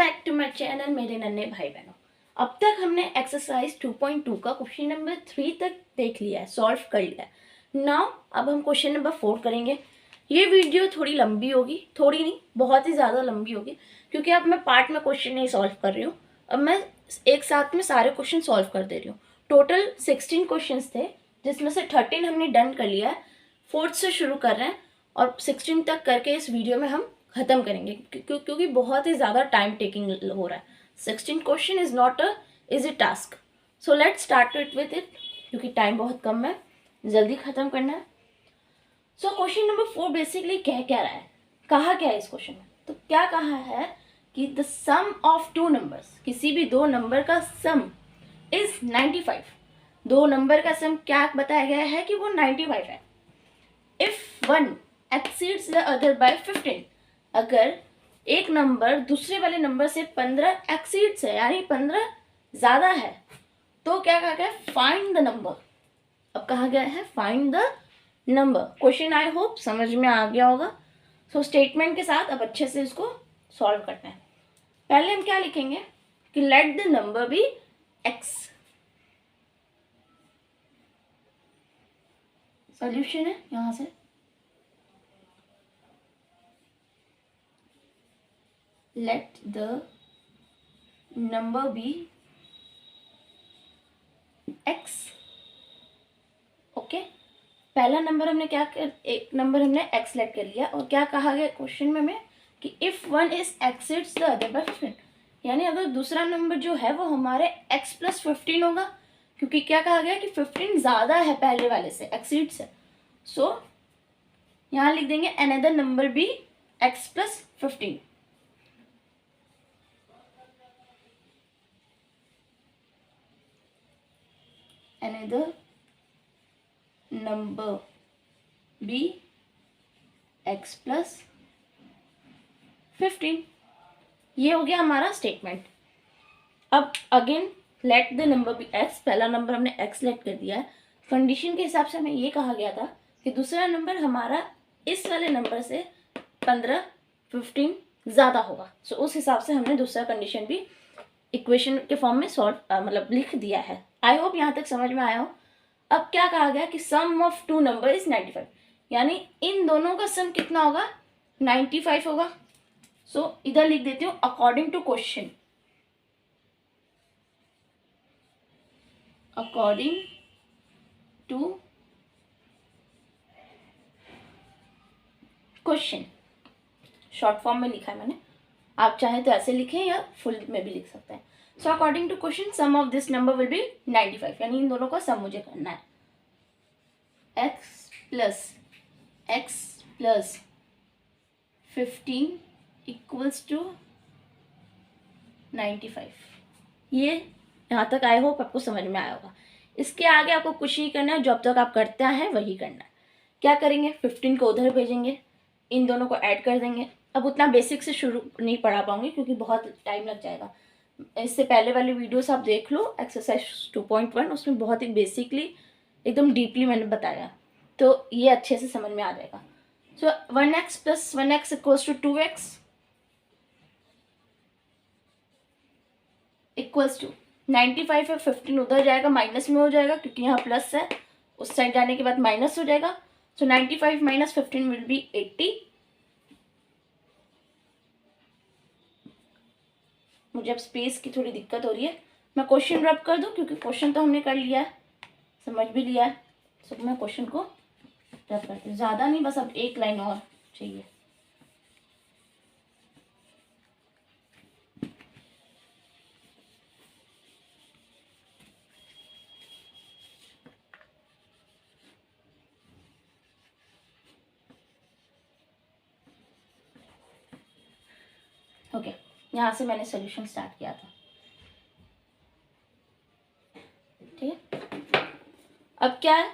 Back to my channel मेरे नन्हे भाई बहनों। अब तक हमने एक्सरसाइज 2.2 का क्वेश्चन नंबर 3 तक देख लिया है, सॉल्व कर लिया है। नाउ अब हम क्वेश्चन नंबर 4 करेंगे। ये वीडियो थोड़ी लंबी होगी, थोड़ी नहीं बहुत ही ज़्यादा लंबी होगी, क्योंकि अब मैं पार्ट में क्वेश्चन नहीं सॉल्व कर रही हूँ। अब मैं एक साथ में सारे क्वेश्चन सॉल्व कर दे रही हूँ। टोटल 16 क्वेश्चन थे, जिसमें से 13 हमने डन कर लिया है। 4th से शुरू कर रहे हैं और 16 तक करके इस वीडियो में हम ख़त्म करेंगे, क्योंकि बहुत ही ज़्यादा टाइम टेकिंग हो रहा है। 16 question is not a easy task, so let's start it with it, क्योंकि टाइम बहुत कम है, जल्दी ख़त्म करना है। सो क्वेश्चन नंबर 4 बेसिकली कह क्या रहा है, कहा क्या है इस क्वेश्चन में? तो क्या कहा है कि the sum of two numbers, किसी भी दो नंबर का सम इज 95। दो नंबर का सम क्या बताया गया है कि वो 95 है। If one exceeds the other by 15, अगर एक नंबर दूसरे वाले नंबर से 15 एक्सीड्स है, यानी 15 ज़्यादा है, तो क्या कहा गया? Find the number. अब कहा गया है find the number. Question I hope समझ में आ गया होगा। सो स्टेटमेंट के साथ अब अच्छे से इसको सॉल्व करते हैं। पहले हम क्या लिखेंगे कि let the number be x. Solution है यहां से, let the number be x। Okay, पहला नंबर हमने क्या कर, एक नंबर हमने x लेट कर लिया, और क्या कहा गया क्वेश्चन में हमें कि if one is exceeds the other by 15, यानी अगर दूसरा नंबर जो है वो हमारे x प्लस 15 होगा, क्योंकि क्या कहा गया कि 15 ज़्यादा है पहले वाले से, एक्सिड्स है। सो यहाँ लिख देंगे another number be x plus 15। another number be x plus 15। ये हो गया हमारा स्टेटमेंट। अब again let the number be x, पहला नंबर हमने x लेट कर दिया है। कंडीशन के हिसाब से हमें ये कहा गया था कि दूसरा नंबर हमारा इस वाले नंबर से 15 ज़्यादा होगा। सो उस हिसाब से हमने दूसरा कंडीशन भी इक्वेशन के फॉर्म में सॉल्व मतलब लिख दिया है। आई होप यहाँ तक समझ में आया हो। अब क्या कहा गया कि सम ऑफ टू नंबर इज 95, यानी इन दोनों का सम कितना होगा? 95 होगा। सो इधर लिख देती हूँ according to question, according to question. Short form में लिखा है मैंने, आप चाहे तो ऐसे लिखें या फुल में भी लिख सकते हैं। So according to question sum of this number will be 95, यानी इन दोनों का सम मुझे करना है। x plus 15 equals to 95। ये यहाँ तक आई होप आपको समझ में आया होगा। इसके आगे आपको कुछ नहीं करना है, जब तक आप करते हैं वही करना है। क्या करेंगे? 15 को उधर भेजेंगे, इन दोनों को ऐड कर देंगे। अब उतना बेसिक से शुरू नहीं पढ़ा पाऊंगी क्योंकि बहुत टाइम लग जाएगा। इससे पहले वाली वीडियोस आप देख लो, एक्सरसाइज 2.1, उसमें बहुत ही बेसिकली एकदम डीपली मैंने बताया, तो ये अच्छे से समझ में आ जाएगा। So 1x plus 1x equals to 2x equals to 95 है। 15 उधर जाएगा, माइनस में हो जाएगा क्योंकि यहाँ प्लस है, उस साइड जाने के बाद माइनस हो जाएगा। सो 95 माइनस 15 विल बी 80। मुझे अब स्पेस की थोड़ी दिक्कत हो रही है, मैं क्वेश्चन रब कर दूं क्योंकि क्वेश्चन तो हमने कर लिया है, समझ भी लिया है। सो मैं क्वेश्चन को रब करती हूँ, ज़्यादा नहीं, बस अब एक लाइन और चाहिए। ओके, यहाँ से मैंने सोल्यूशन स्टार्ट किया था, ठीक है। अब क्या है,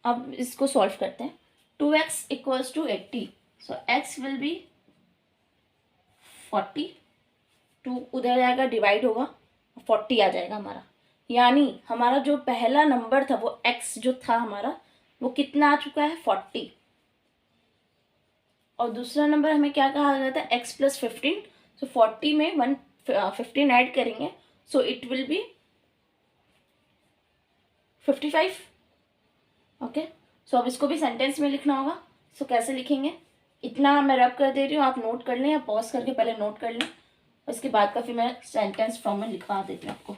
अब इसको सॉल्व करते हैं। 2x equals to 80, so x will be 40। 2 उधर जाएगा, डिवाइड होगा, 40 आ जाएगा हमारा। यानी हमारा जो पहला नंबर था वो x जो था हमारा, वो कितना आ चुका है? 40। और दूसरा नंबर हमें क्या कहा गया था? x plus 15। सो 40 में 15 ऐड करेंगे, so it will be 55। Okay, so अब इसको भी सेंटेंस में लिखना होगा। सो कैसे लिखेंगे, इतना मैं रब कर दे रही हूँ, आप नोट कर लें या पॉज करके पहले नोट कर लें, उसके बाद का फिर मैं सेंटेंस फॉर्म में लिखवा देती हूँ आपको।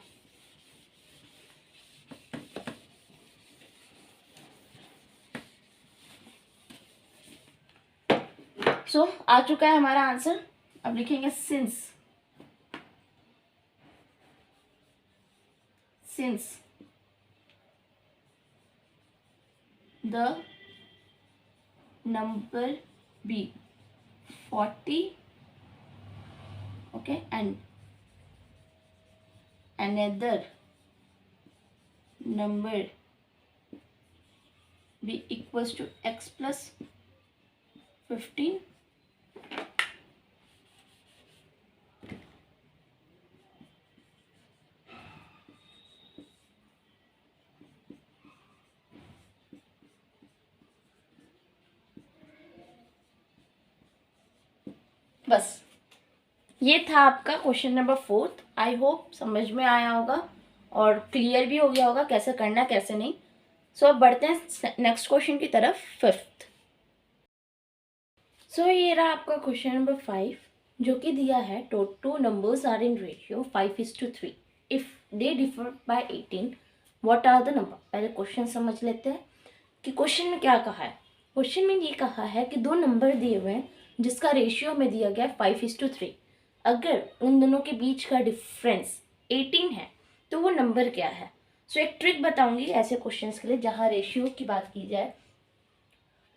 सो आ चुका है हमारा आंसर। अब लिखेंगे since the number be 40, okay, and another number b equals to x plus 15, बस ये था आपका क्वेश्चन नंबर 4। आई होप समझ में आया होगा और क्लियर भी हो गया होगा कैसे करना कैसे नहीं। सो अब बढ़ते हैं नेक्स्ट क्वेश्चन की तरफ, 5th। सो ये रहा आपका क्वेश्चन नंबर 5, जो कि दिया है two numbers are in ratio 5:3 if they differ by 18 what are the number. पहले क्वेश्चन समझ लेते हैं कि क्वेश्चन में क्या कहा है। क्वेश्चन में ये कहा है कि दो नंबर दिए हुए हैं जिसका रेशियो में दिया गया 5:3। अगर उन दोनों के बीच का डिफरेंस 18 है तो वो नंबर क्या है। सो एक ट्रिक बताऊंगी ऐसे क्वेश्चंस के लिए जहाँ रेशियो की बात की जाए।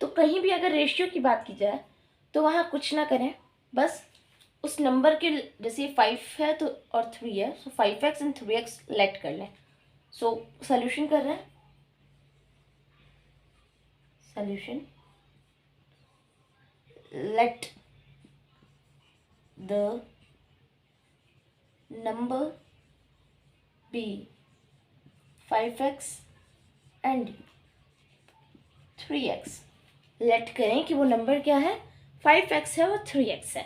तो कहीं भी अगर रेशियो की बात की जाए तो वहाँ कुछ ना करें, बस उस नंबर के, जैसे 5 है तो और 3 है, सो 5x एंड 3x लेट कर लें। सो सोल्यूशन कर रहे हैं, solution let the number be 5x and 3x। Let करें कि वो नंबर क्या है, 5x है और 3x है।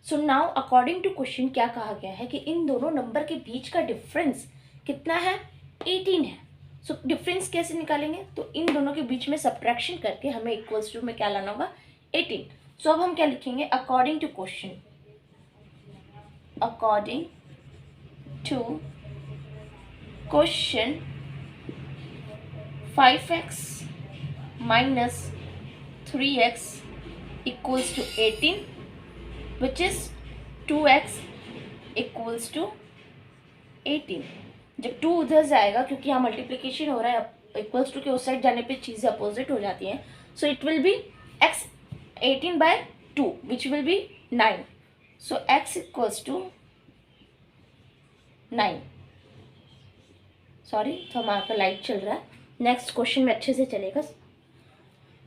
So now according to question क्या कहा गया है कि इन दोनों नंबर के बीच का डिफरेंस कितना है, 18 है। सो डिफरेंस कैसे निकालेंगे, तो इन दोनों के बीच में सब्ट्रैक्शन करके हमें इक्वल्स टू में क्या लाना होगा, 18। सो अब हम क्या लिखेंगे, according to question, according to question 5x minus 3x equals to 18 which is 2x equals to 18। जब 2 उधर जाएगा, क्योंकि यहाँ मल्टीप्लिकेशन हो रहा है, इक्वल्स टू के उस साइड जाने पे चीज़ें अपोजिट हो जाती हैं। So it will be x 18/2 which will be 9। So x equals to 9। Sorry, तो हमारा लाइट चल रहा है, नेक्स्ट क्वेश्चन में अच्छे से चलेगा।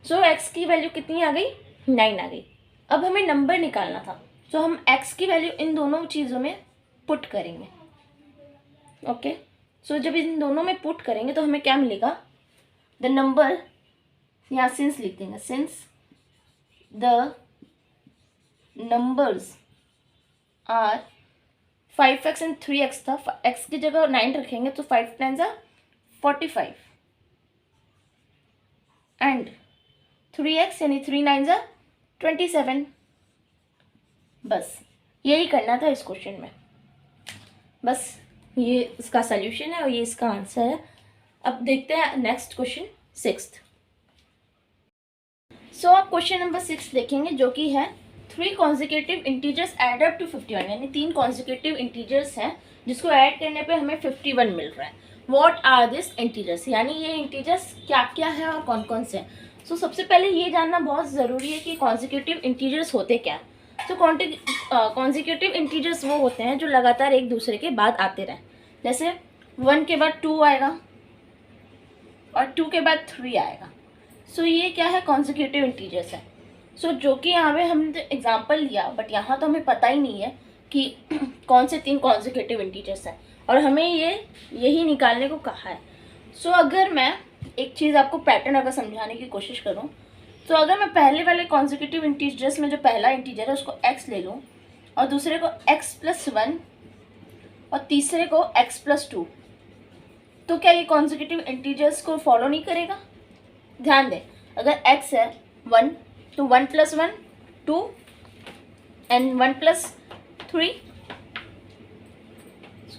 सो x की वैल्यू कितनी आ गई, 9 आ गई। अब हमें नंबर निकालना था, तो हम x की वैल्यू इन दोनों चीज़ों में पुट करेंगे। ओके, सो जब इन दोनों में पुट करेंगे तो हमें क्या मिलेगा, द नंबर, यहाँ सिंस लिख देंगे, since the numbers are 5x and 3x था, x की जगह 9 रखेंगे तो 5 9 45 एंड 3x यानी 3 9 27। बस यही करना था इस क्वेश्चन में, बस ये इसका सल्यूशन है और ये इसका आंसर है। अब देखते हैं नेक्स्ट क्वेश्चन, 6th। सो आप क्वेश्चन नंबर 6 देखेंगे, जो कि है 3 consecutive integers add up to 51, यानी 3 कॉन्जिक्यूटिव इंटीजर्स हैं जिसको ऐड करने पे हमें 51 मिल रहा है। व्हाट आर दिस इंटीजर्स, यानी ये इंटीजर्स क्या क्या है और कौन कौन से हैं। सो सबसे पहले ये जानना बहुत ज़रूरी है कि कॉन्जिक्यूटिव इंटीजर्स होते क्या हैं। तो कॉन्जिक्यूटिव इंटीजर्स वो होते हैं जो लगातार एक दूसरे के बाद आते रहें, जैसे 1 के बाद 2 आएगा और 2 के बाद 3 आएगा। सो ये क्या है, कॉन्जिक्यूटिव इंटीजर्स है। सो जो कि यहाँ पे हमने एग्जांपल लिया, बट यहाँ तो हमें पता ही नहीं है कि कौन से 3 कॉन्जिक्यूटिव इंटीजर्स हैं और हमें यही निकालने को कहा है। सो अगर मैं एक चीज़ आपको पैटर्न अगर समझाने की कोशिश करूँ, तो अगर मैं पहले वाले कॉन्जिक्यूटिव इंटीजर्स में जो पहला इंटीजर है उसको x ले लूँ और दूसरे को x + 1 और तीसरे को x+2, तो क्या ये कॉन्जिक्यूटिव इंटीजर्स को फॉलो नहीं करेगा? ध्यान दें, अगर x है 1 तो 1 + 1 2 एंड 1 + 3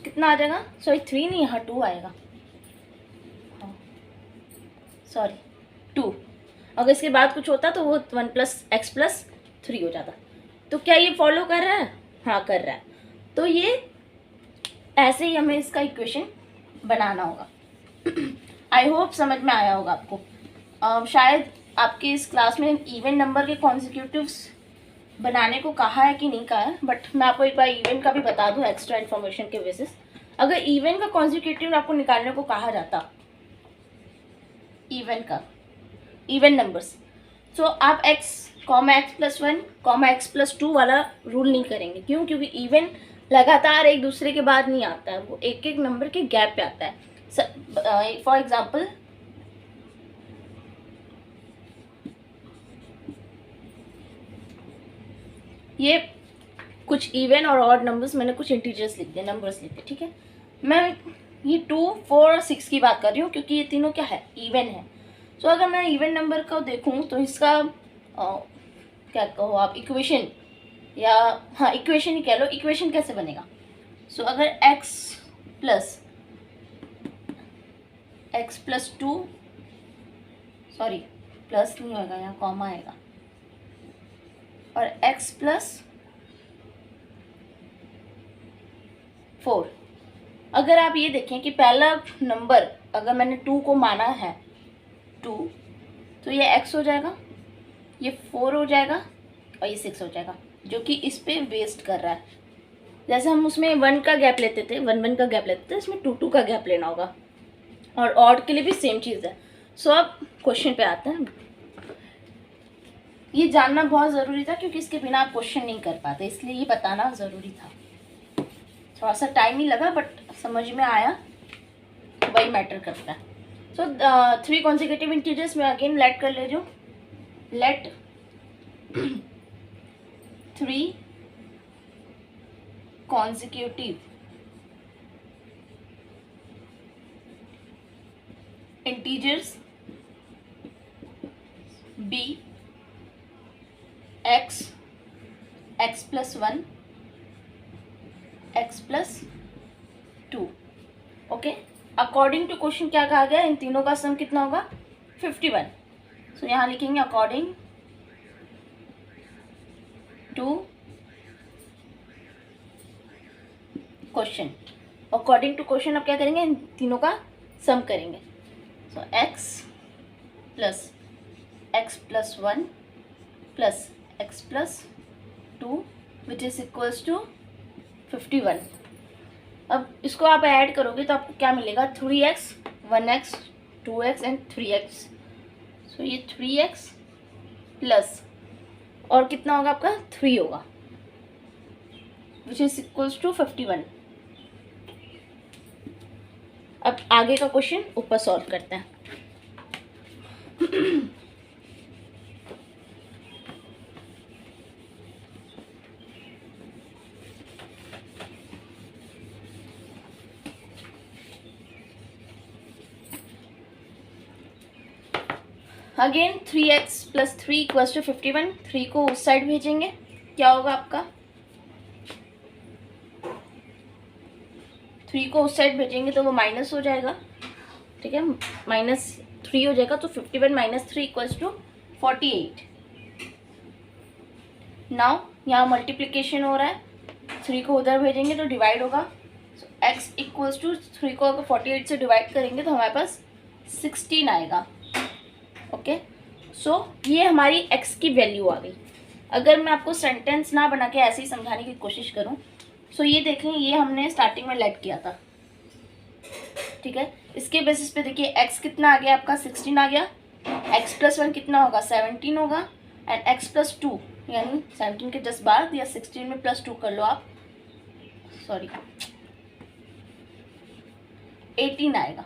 कितना आ जाएगा? सॉरी 3 नहीं, यहाँ 2 आएगा, सॉरी 2। अगर इसके बाद कुछ होता तो वो 1 + x+3 हो जाता। तो क्या ये फॉलो कर रहा है? हाँ कर रहा है। तो ये ऐसे ही हमें इसका इक्वेशन बनाना होगा। आई होप समझ में आया होगा आपको। शायद आपके इस क्लास में इवन नंबर के कॉन्जिक्यूटिव्स बनाने को कहा है कि नहीं कहा है, बट मैं आपको एक बार इवन का भी बता दूं एक्स्ट्रा इन्फॉर्मेशन के बेसिस। अगर इवन का कॉन्जिक्यूटिव आपको निकालने को कहा जाता, इवन नंबर्स, तो आप x, x+1, x+2 वाला रूल नहीं करेंगे। क्यों? क्योंकि इवन लगातार एक दूसरे के बाद नहीं आता है, वो एक एक नंबर के गैप पे आता है। फॉर एग्जाम्पल ये कुछ इवन और ऑड नंबर्स, मैंने कुछ इंटीजर्स लिख दिए, नंबर्स लिख दिए, ठीक है। मैं ये 2, 4 और 6 की बात कर रही हूँ क्योंकि ये तीनों क्या है? इवन है। तो अगर मैं इवन नंबर का देखूँ तो इसका क्या कहो आप, इक्वेशन, या हाँ इक्वेशन ही कह लो। इक्वेशन कैसे बनेगा? सो अगर x+2, सॉरी प्लस नहीं होगा, यहाँ कॉमा आएगा, और x+4। अगर आप ये देखें कि पहला नंबर अगर मैंने 2 को माना है 2, तो ये x हो जाएगा, ये 4 हो जाएगा और ये 6 हो जाएगा, जो कि इस पे वेस्ट कर रहा है। जैसे हम उसमें 1 का गैप लेते थे, 1 का गैप लेते थे, इसमें 2 का गैप लेना होगा। और ऑड के लिए भी सेम चीज़ है। सो अब क्वेश्चन पे आते हैं। ये जानना बहुत ज़रूरी था क्योंकि इसके बिना आप क्वेश्चन नहीं कर पाते, इसलिए ये बताना ज़रूरी था। थोड़ा सा टाइम ही लगा बट समझ में आया, वही मैटर करता है। सो 3 कॉन्जिक्यूटिव इंटीजर्स में अगेन लेट कर ले जो, let 3 consecutive integers be x, x+1, x+2। Okay, according to question क्या कहा गया? इन तीनों का सम कितना होगा? 51। सो यहाँ लिखेंगे according to question. According to question अब क्या करेंगे? इन तीनों का सम करेंगे। So x + x+1 + x+2 which is equals to 51। अब इसको आप ऐड करोगे तो आपको क्या मिलेगा? 3x, 1x, 2x and 3x। सो ये 3x प्लस और कितना होगा आपका? 3 होगा, विच इज इक्वल्स टू 51। अब आगे का क्वेश्चन ऊपर सॉल्व करते हैं। Again 3x + 3 = 51। 3 को उस साइड भेजेंगे, क्या होगा आपका? 3 को उस साइड भेजेंगे तो वो माइनस हो जाएगा, ठीक है, -3 हो जाएगा। तो 51 - 3 = 48। नाउ यहाँ मल्टीप्लिकेशन हो रहा है, 3 को उधर भेजेंगे तो डिवाइड होगा। x = 3 को अगर 48 से डिवाइड करेंगे तो हमारे पास 16 आएगा। ओके, सो ये हमारी x की वैल्यू आ गई। अगर मैं आपको सेंटेंस ना बना के ऐसे ही समझाने की कोशिश करूं, सो ये देखें, ये हमने स्टार्टिंग में लेट किया था, ठीक है। इसके बेसिस पे देखिए x कितना आ गया आपका? 16 आ गया। x+1 कितना होगा? 17 होगा। एंड x+2 यानी 17 के जस्ट बाद या 16 में +2 कर लो आप, सॉरी 18 आएगा।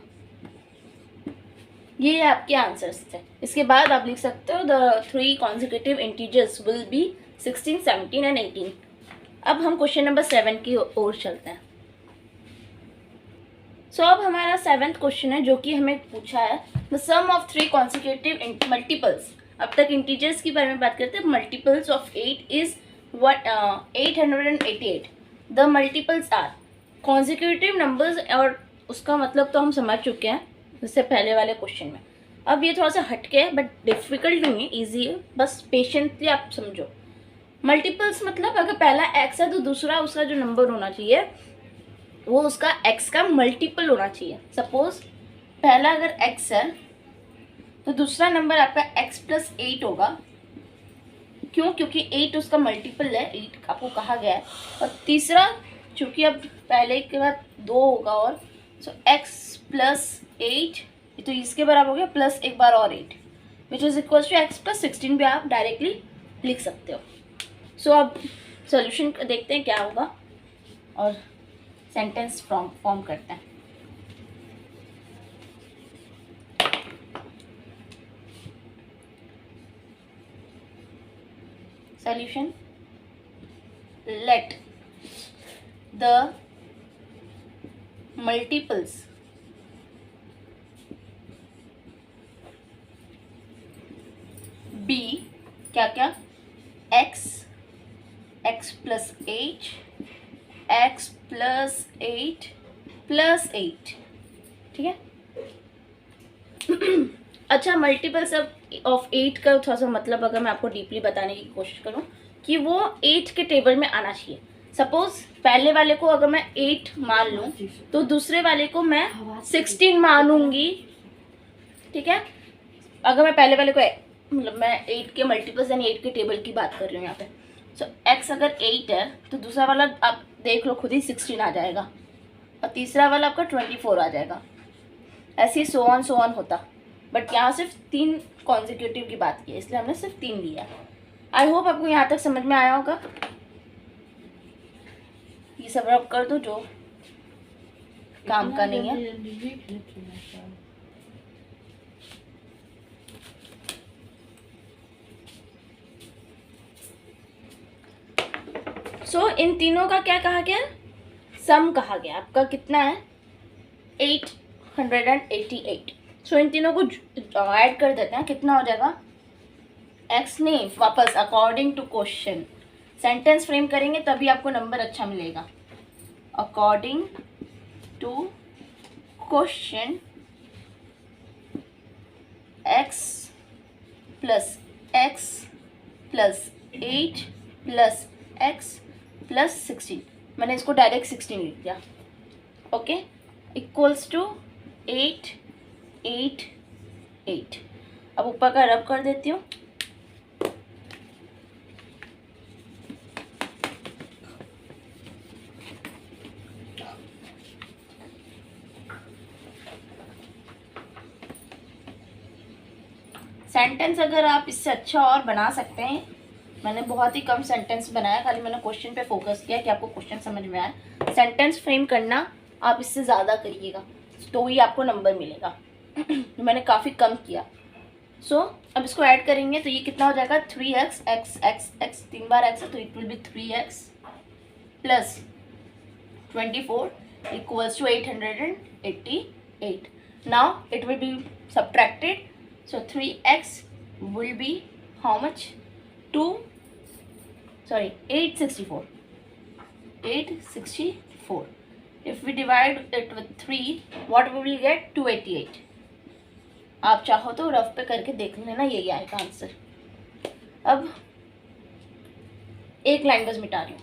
ये आपके आंसर्स थे। इसके बाद आप लिख सकते हो the 3 consecutive integers will be 16, 17 and 18। अब हम क्वेश्चन नंबर 7 की ओर चलते हैं। सो अब हमारा 7th क्वेश्चन है जो कि हमें पूछा है the sum of 3 consecutive multiples. अब तक इंटीजर्स के बारे में बात करते हैं। Multiples of 8 is 888। The multiples are consecutive numbers, और उसका मतलब तो हम समझ चुके हैं इससे पहले वाले क्वेश्चन में। अब ये थोड़ा सा हटके है बट डिफिकल्ट नहीं है, ईजी है, बस पेशेंटली आप समझो। मल्टीपल्स मतलब अगर पहला एक्स है तो दूसरा उसका जो नंबर होना चाहिए वो उसका एक्स का मल्टीपल होना चाहिए। सपोज पहला अगर एक्स है तो दूसरा नंबर आपका एक्स प्लस 8 होगा। क्यों? क्योंकि 8 उसका मल्टीपल है, 8 आपको कहा गया है। और तीसरा चूँकि अब पहले के बाद 2 होगा, और सो एक्स प्लस 8 तो इसके बराबर हो गया, प्लस एक बार और 8 which is equal to x plus 16 भी आप डायरेक्टली लिख सकते हो। सो अब सोल्यूशन देखते हैं क्या होगा और सेंटेंस फॉर्म करते हैं। Solution, let the multiples be क्या क्या, x, x plus 8, x plus 8 plus 8। ठीक है। अच्छा, मल्टीपल्स ऑफ 8 का थोड़ा सा मतलब अगर मैं आपको डीपली बताने की कोशिश करूं कि वो 8 के टेबल में आना चाहिए। सपोज पहले वाले को अगर मैं 8 मान लूं तो दूसरे वाले को मैं 16 मानूंगी। ठीक है। अगर मैं पहले वाले को मतलब मैं 8 के मल्टीपल्स यानी 8 के टेबल की बात कर रही हूँ यहाँ पे। सो एक्स अगर 8 है तो दूसरा वाला आप देख लो खुद ही 16 आ जाएगा, और तीसरा वाला आपका 24 आ जाएगा। ऐसे ही सो ऑन होता, बट यहाँ सिर्फ 3 कॉन्जिक्यूटिव की बात की है इसलिए हमने सिर्फ 3 लिया। आई होप आपको यहाँ तक समझ में आया होगा। ये सब रब कर दो जो काम का नहीं है। सो इन तीनों का क्या कहा गया? सम कहा गया। आपका कितना है? 888। सो इन तीनों को ऐड कर देते हैं, कितना हो जाएगा? एक्स ने वापस according to question sentence frame करेंगे तभी आपको नंबर अच्छा मिलेगा। According to question x plus 8 plus x plus 16, मैंने इसको डायरेक्ट 16 लिख दिया। Okay, equals to 8 8 8। अब ऊपर का रब कर देती हूँ। सेंटेंस अगर आप इससे अच्छा और बना सकते हैं, मैंने बहुत ही कम सेंटेंस बनाया, खाली मैंने क्वेश्चन पे फोकस किया कि आपको क्वेश्चन समझ में आए। सेंटेंस फ्रेम करना आप इससे ज़्यादा करिएगा तो ही आपको नंबर मिलेगा। मैंने काफ़ी कम किया। सो अब इसको ऐड करेंगे तो ये कितना हो जाएगा? 3x, x 3 बार x है तो it will be 3x plus 24 equals to 888। Now it will be subtracted, so 3x will be how much? 864. 864. If we divide it with 3, what we will get? 288. आप चाहो तो रफ पे करके देख लेना, यही आएगा आंसर। अब एक लाइन बस मिटा रही हूँ,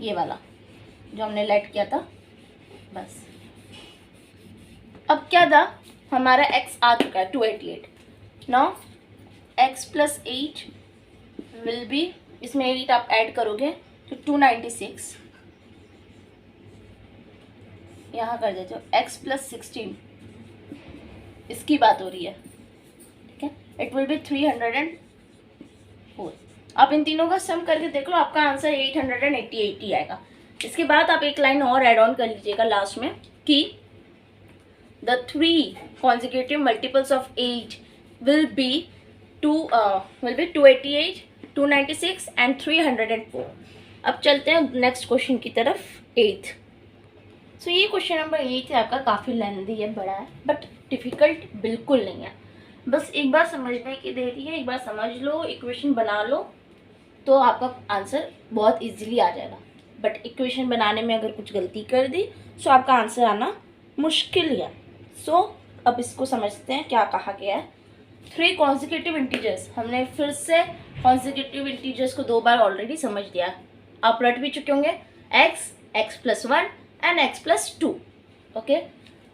ये वाला जो हमने लेट किया था, बस। अब क्या था? हमारा x आ चुका है 288। Now x plus 8 will be, इसमें 8 आप ऐड करोगे तो 296 यहाँ कर देते हो। x प्लस 16 इसकी बात हो रही है। ठीक है, इट विल बी 304। आप इन तीनों का सम करके देख लो, आपका आंसर 888 ही आएगा। इसके बाद आप एक लाइन और ऐड ऑन कर लीजिएगा लास्ट में कि the 3 consecutive multiples of 8 will be 288, 296 and 304। अब चलते हैं नेक्स्ट क्वेश्चन की तरफ, 8th। सो ये क्वेश्चन नंबर 8 है आपका, काफ़ी लेंदी है, बड़ा है, बट डिफ़िकल्ट बिल्कुल नहीं है। बस एक बार समझने की देरी है, एक बार समझ लो, इक्वेशन बना लो तो आपका आंसर बहुत इजीली आ जाएगा। बट इक्वेशन बनाने में अगर कुछ गलती कर दी तो आपका आंसर आना मुश्किल है। सो अब इसको समझते हैं क्या कहा गया है। 3 कॉन्जिक्यूटिव इंटीजर्स, हमने फिर से कॉन्जिक्यूटिव इंटीजर्स को 2 बार ऑलरेडी समझ दिया, आप रट भी चुके होंगे। x+1 and x+2 okay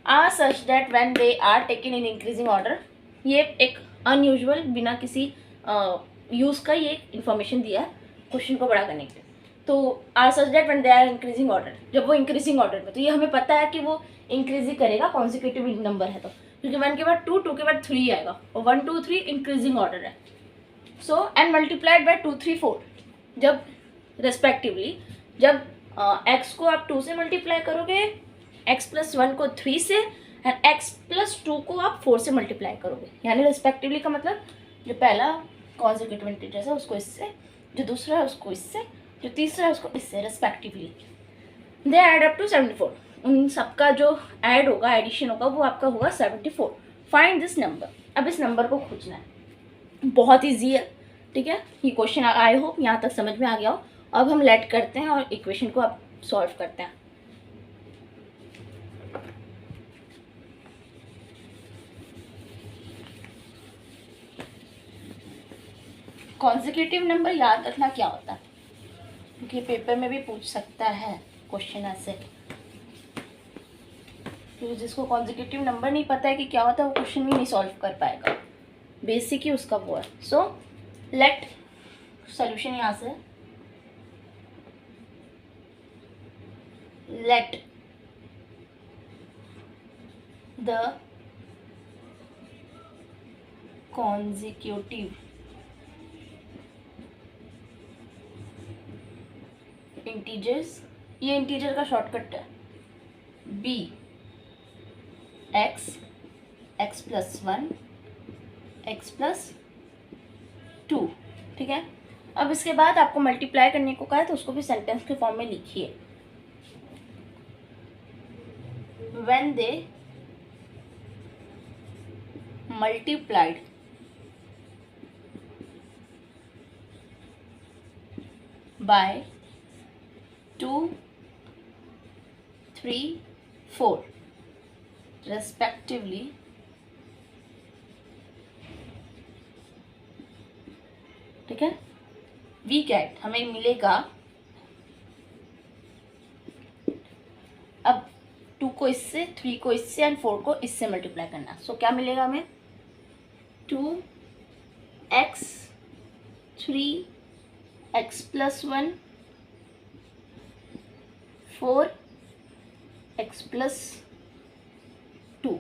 are such that when they are taken in increasing order. ये एक अनयूजुअल, बिना किसी यूज़ का ये इन्फॉर्मेशन दिया है क्वेश्चन को बड़ा करने के लिए। तो are such that when they are increasing order, जब वो इंक्रीजिंग ऑर्डर में, तो ये हमें पता है कि वो इंक्रीज ही करेगा, कॉन्जिक्यूटिव नंबर है तो, क्योंकि 1 के बाद 2, 2 के बाद 3 आएगा, और 1 2 3 इंक्रीजिंग ऑर्डर है। सो एंड मल्टीप्लाइड बाय 2 3 4, जब रेस्पेक्टिवली जब x को आप 2 से मल्टीप्लाई करोगे, x+1 को 3 से, एंड x+2 को आप 4 से मल्टीप्लाई करोगे, यानी रेस्पेक्टिवली का मतलब जो पहला कॉन्जिक्यूटिव इंटीजर है उसको इससे, जो दूसरा है उसको इससे, जो तीसरा है उसको इससे, respectively they add up to 74। उन सबका जो ऐड होगा, एडिशन होगा, वो आपका होगा 74। Find this number. अब इस नंबर को खोजना है, बहुत ईजी है, ठीक है। ये क्वेश्चन आई होप यहाँ तक समझ में आ गया हो। अब हम लेट करते हैं और इक्वेशन को अब सॉल्व करते हैं। कॉन्जिक्यूटिव नंबर याद रखना क्या होता है, क्योंकि पेपर में भी पूछ सकता है क्वेश्चन ऐसे। क्योंकि जिसको कॉन्जिक्यूटिव नंबर नहीं पता है कि क्या होता है, वो क्वेश्चन भी नहीं सॉल्व कर पाएगा, बेसिक ही उसका वो है। सो लेट सॉल्यूशन यहाँ से, let the consecutive integers, ये इंटीजर का शॉर्टकट है, b x, x+1, x+2, ठीक है। अब इसके बाद आपको मल्टीप्लाई करने को कहा है तो उसको भी सेंटेंस के फॉर्म में लिखिए। When they multiplied by 2, 3, 4 respectively, ठीक है, we get, हमें मिलेगा, अब 2 को इससे, 3 को इससे एंड 4 को इससे मल्टीप्लाई करना। सो क्या मिलेगा हमें, 2x 3x+1 4x+2।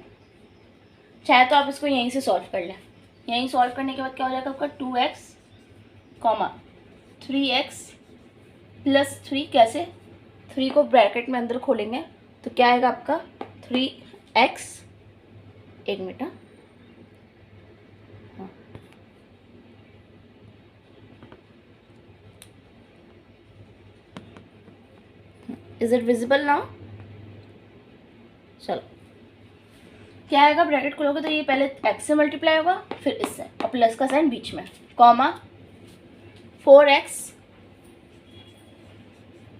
चाहे तो आप इसको यहीं से सॉल्व कर लें, यहीं सॉल्व करने के बाद क्या हो जाएगा आपका 2x, 3x+3, कैसे, 3 को ब्रैकेट में अंदर खोलेंगे तो क्या आएगा आपका 3x, एक minute, is it visible now? चलो, क्या आएगा, ब्रैकेट खोलोगे तो ये पहले x से मल्टीप्लाई होगा, फिर इससे, और प्लस का साइन बीच में, कॉमा 4x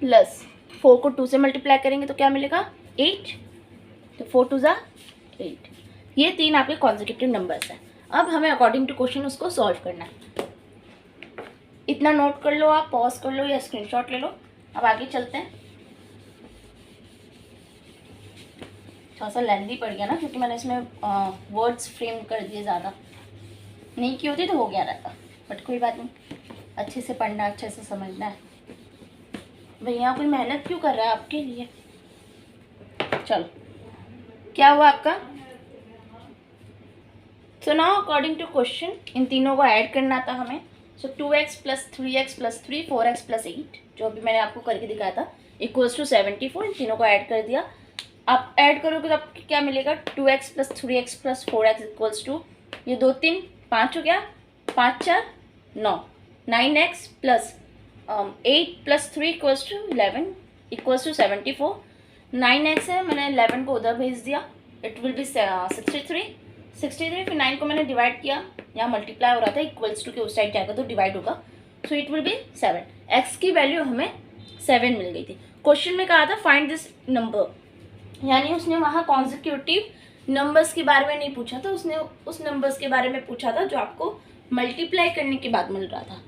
प्लस 4 को 2 से मल्टीप्लाई करेंगे तो क्या मिलेगा 8, तो 4 2 = 8। ये 3 आपके कॉन्जिक्यूटिव नंबर्स हैं। अब हमें अकॉर्डिंग टू क्वेश्चन उसको सॉल्व करना है। इतना नोट कर लो, आप पॉज कर लो या स्क्रीनशॉट ले लो। अब आगे चलते हैं। थोड़ा सा लेंदी पड़ गया ना, क्योंकि मैंने इसमें वर्ड्स फ्रेम कर दिए, ज़्यादा नहीं की होती तो हो गया रहता, बट कोई बात नहीं, अच्छे से पढ़ना, अच्छे से समझना है। भैया कोई मेहनत क्यों कर रहा है आपके लिए। चलो, क्या हुआ आपका, so now according to question इन तीनों को ऐड करना था हमें। सो 2x + 3x + 3 4x + 8, जो अभी मैंने आपको करके दिखाया था, = 74। इन तीनों को ऐड कर दिया। आप ऐड करोगे तो आपको क्या मिलेगा, 2x + 3x + 4x = ये 2 3 5 हो गया, 5 4 9, 9x + 8 + 3 = 11 = 74। 9x है, मैंने 11 को उधर भेज दिया, इट विल बी 63 फिर 9 को मैंने डिवाइड किया, यहाँ मल्टीप्लाई हो रहा था, इक्वल्स टू के उस साइड जाएगा तो डिवाइड होगा, सो इट विल बी 7। x की वैल्यू हमें 7 मिल गई थी। क्वेश्चन में कहा था फाइंड दिस नंबर, यानी उसने वहाँ कॉन्जिक्यूटिव नंबर्स के बारे में नहीं पूछा था, उसने उस नंबर्स के बारे में पूछा था जो आपको मल्टीप्लाई करने के बाद मिल रहा था।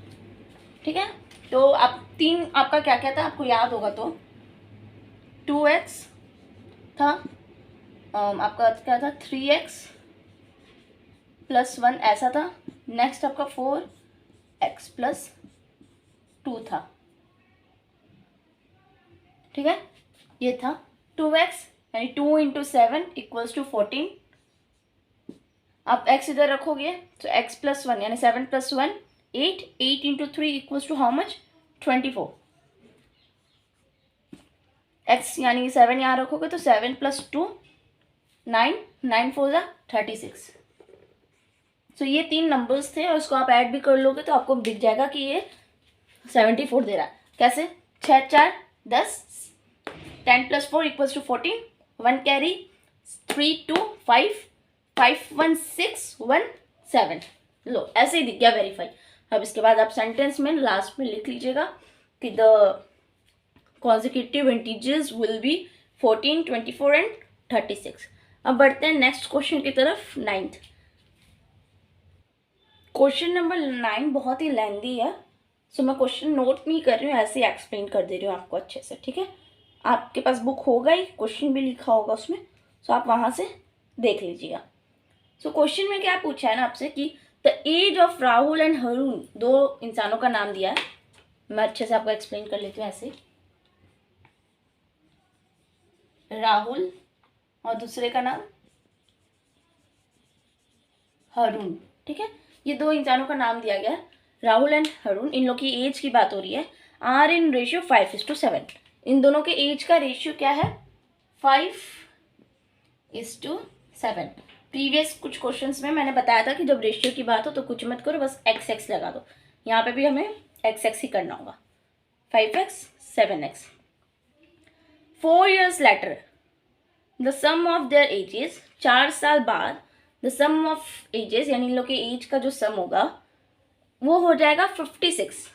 ठीक है, तो आप 3 आपका क्या क्या था आपको याद होगा तो 2x था, आपका क्या था 3x + 1 ऐसा था, नेक्स्ट आपका 4x + 2 था। ठीक है, ये था 2x यानी 2 × 7 = 14। आप x इधर रखोगे तो x + 1 यानी 7 + 1 8, 8 × 3 = हाउ मच 24। x यानी 7 यहाँ रखोगे तो 7 + 2 9, 9 4 = 36। सो ये 3 नंबर्स थे और इसको आप ऐड भी कर लोगे तो आपको दिख जाएगा कि ये 74 दे रहा है। कैसे? 6 4 10, 10 + 4 = 14, 1 कैरी, 3 2 5, 5 1 6 1 7। लो ऐसे ही दिख गया वेरीफाई। अब इसके बाद आप सेंटेंस में लास्ट में लिख लीजिएगा कि the consecutive integers will be 14, 24 and 36। अब बढ़ते हैं नेक्स्ट क्वेश्चन की तरफ, 9th क्वेश्चन नंबर 9 बहुत ही लेंदी है, सो मैं क्वेश्चन नोट नहीं कर रही हूँ, ऐसे ही एक्सप्लेन कर दे रही हूँ आपको अच्छे से। ठीक है, आपके पास बुक होगा ही, क्वेश्चन भी लिखा होगा उसमें, सो आप वहाँ से देख लीजिएगा। सो क्वेश्चन में क्या पूछा है ना आपसे कि the age of Rahul and Haroon, 2 इंसानों का नाम दिया है, मैं अच्छे से आपको एक्सप्लेन कर लेती हूँ ऐसे। राहुल और दूसरे का नाम हरून। ठीक है, ये 2 इंसानों का नाम दिया गया है, राहुल एंड हरून। इन लोग की एज की बात हो रही है, आर इन रेशियो 5:7। इन दोनों के एज का रेशियो क्या है 5:7। प्रीवियस कुछ क्वेश्चंस में मैंने बताया था कि जब रेशियो की बात हो तो कुछ मत करो, बस x लगा दो। यहाँ पे भी हमें x ही करना होगा, 5x 7x। 4 years later the sum of their ages, 4 साल बाद द सम ऑफ एजेस यानी इन लोग के एज का जो सम होगा वो हो जाएगा 56।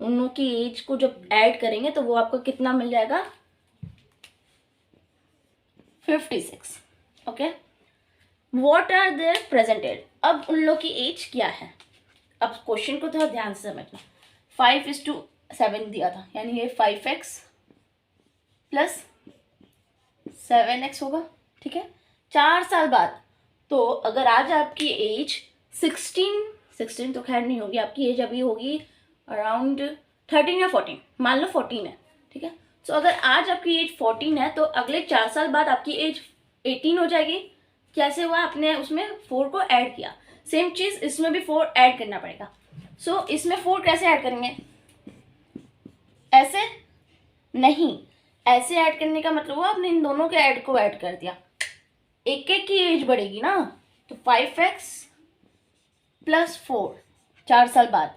उन लोग की एज को जब ऐड करेंगे तो वो आपको कितना मिल जाएगा 56। Okay, what are their present age. अब उन लोग की एज क्या है, अब क्वेश्चन को थोड़ा ध्यान से समझना। 5:7 दिया था, यानी ये 5x + 7x होगा। ठीक है, 4 साल बाद, तो अगर आज आपकी एज 16 तो खैर नहीं होगी, आपकी एज अभी होगी अराउंड 13 या 14, मान लो 14 है। ठीक है, सो अगर आज आपकी एज 14 है तो अगले 4 साल बाद आपकी एज 18 हो जाएगी। कैसे हुआ, आपने उसमें 4 को ऐड किया, सेम चीज़ इसमें भी 4 ऐड करना पड़ेगा। सो इसमें 4 कैसे ऐड करेंगे, ऐसे नहीं, ऐसे ऐड करने का मतलब हुआ आपने इन दोनों के ऐड को ऐड कर दिया, एक एक की एज बढ़ेगी ना, तो 5x + 4 4 साल बाद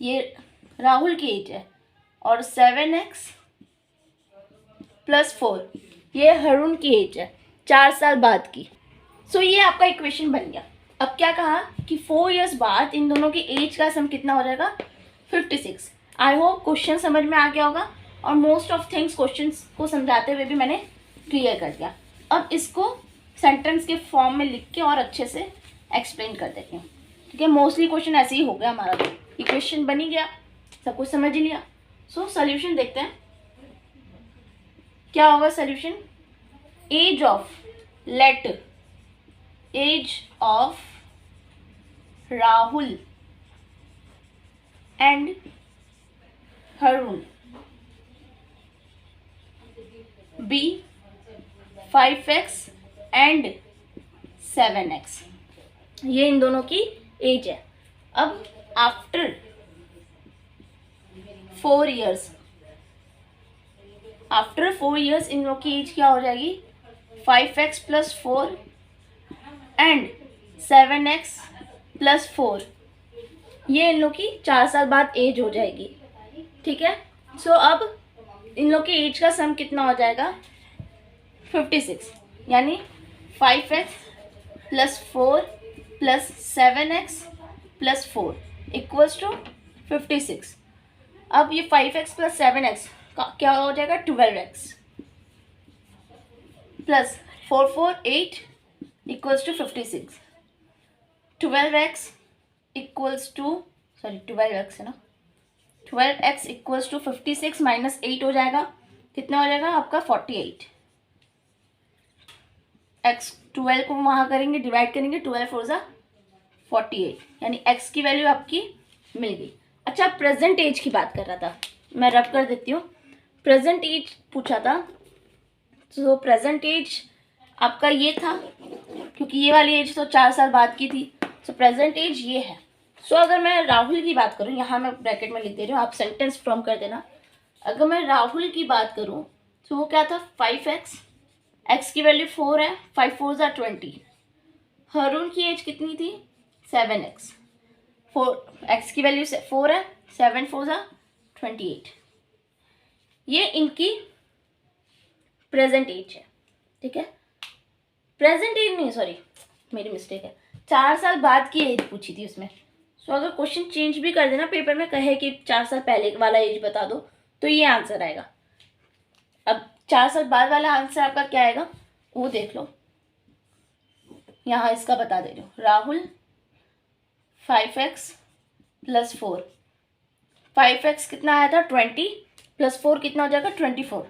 ये राहुल की एज है, और 7x + 4 ये हरून की एज है 4 साल बाद की। सो ये आपका इक्वेशन बन गया। अब क्या कहा कि 4 years बाद इन दोनों की एज का सम कितना हो जाएगा 56। आई होप क्वेश्चन समझ में आ गया होगा, और मोस्ट ऑफ थिंग्स क्वेश्चन को समझाते हुए भी मैंने क्लियर कर दिया। अब इसको सेंटेंस के फॉर्म में लिख के और अच्छे से एक्सप्लेन कर देती हूँ। ठीक है, मोस्टली क्वेश्चन ऐसे ही हो गया हमारा, तो इक्वेशन बन ही गया, सब कुछ समझ ही लिया। सो सॉल्यूशन देखते हैं क्या होगा solution. Age of Rahul and Haroon be 5x and 7x, ये इन दोनों की एज है। अब आफ्टर 4 years, आफ्टर 4 years इन लोग की एज क्या हो जाएगी 5x + 4 एंड 7x + 4, ये इन लोग की 4 साल बाद एज हो जाएगी। ठीक है, सो अब इन लोग की एज का सम कितना हो जाएगा 56, यानी 5x plus 4 plus 7x plus 4 equals to 56। अब ये 5x प्लस 7x का क्या हो जाएगा 12x plus 4 4 8 equals to 56। 12x equals to 12x है ना, 12x इक्वल्स टू 56 माइनस 8 हो जाएगा, कितना हो जाएगा आपका 48। x 12 को वहाँ करेंगे डिवाइड करेंगे, 12 4 ज़ा 48, यानी x की वैल्यू आपकी मिल गई। अच्छा, प्रेजेंट एज की बात कर रहा था, मैं रब कर देती हूँ। प्रेजेंट एज पूछा था, तो प्रेजेंट एज आपका ये था, क्योंकि ये वाली एज तो 4 साल बाद की थी, तो प्रेजेंट एज ये है। सो अगर मैं राहुल की बात करूँ, यहाँ मैं ब्रैकेट में लिख दे रही हूँ, आप सेंटेंस फॉर्म कर देना। अगर मैं राहुल की बात करूँ तो वो क्या था 5x, x की वैल्यू 4 है, 5 4 ज़ा 20। हरुण की एज कितनी थी 7x, 4x की वैल्यू 4 है, 7 4 ज़ा 28। ये इनकी प्रेजेंट एज है, ठीक है। प्रेजेंट एज नहीं, सॉरी मेरी मिस्टेक है, 4 साल बाद की एज पूछी थी उसमें। सो अगर क्वेश्चन चेंज भी कर देना, पेपर में कहे कि 4 साल पहले वाला एज बता दो, तो ये आंसर आएगा। अब 4 साल बाद वाला आंसर आपका क्या आएगा वो देख लो, यहाँ इसका बता दे रही हूँ। राहुल 5x प्लस 4, 5x कितना आया था 20 प्लस 4 कितना हो जाएगा 24।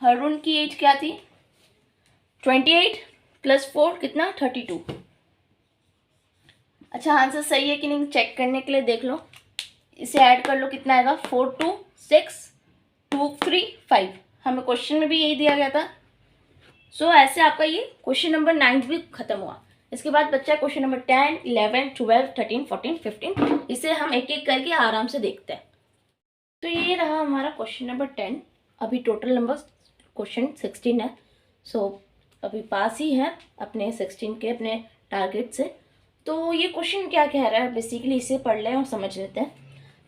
हरुण की एज क्या थी 28 प्लस 4 कितना 32। अच्छा, आंसर सही है कि नहीं चेक करने के लिए देख लो, इसे ऐड कर लो, कितना आएगा 4 2 6 2 3 5। हमें क्वेश्चन में भी यही दिया गया था। सो ऐसे आपका ये क्वेश्चन नंबर 9 भी खत्म हुआ। इसके बाद बच्चा क्वेश्चन नंबर 10 11 12 13 14 15, इसे हम एक एक करके आराम से देखते हैं। तो ये रहा हमारा क्वेश्चन नंबर 10। अभी टोटल नंबर क्वेश्चन 16 है, सो अभी पास ही है अपने 16 के अपने टारगेट से। तो ये क्वेश्चन क्या कह रहा है बेसिकली, इसे पढ़ लें और समझ लेते हैं।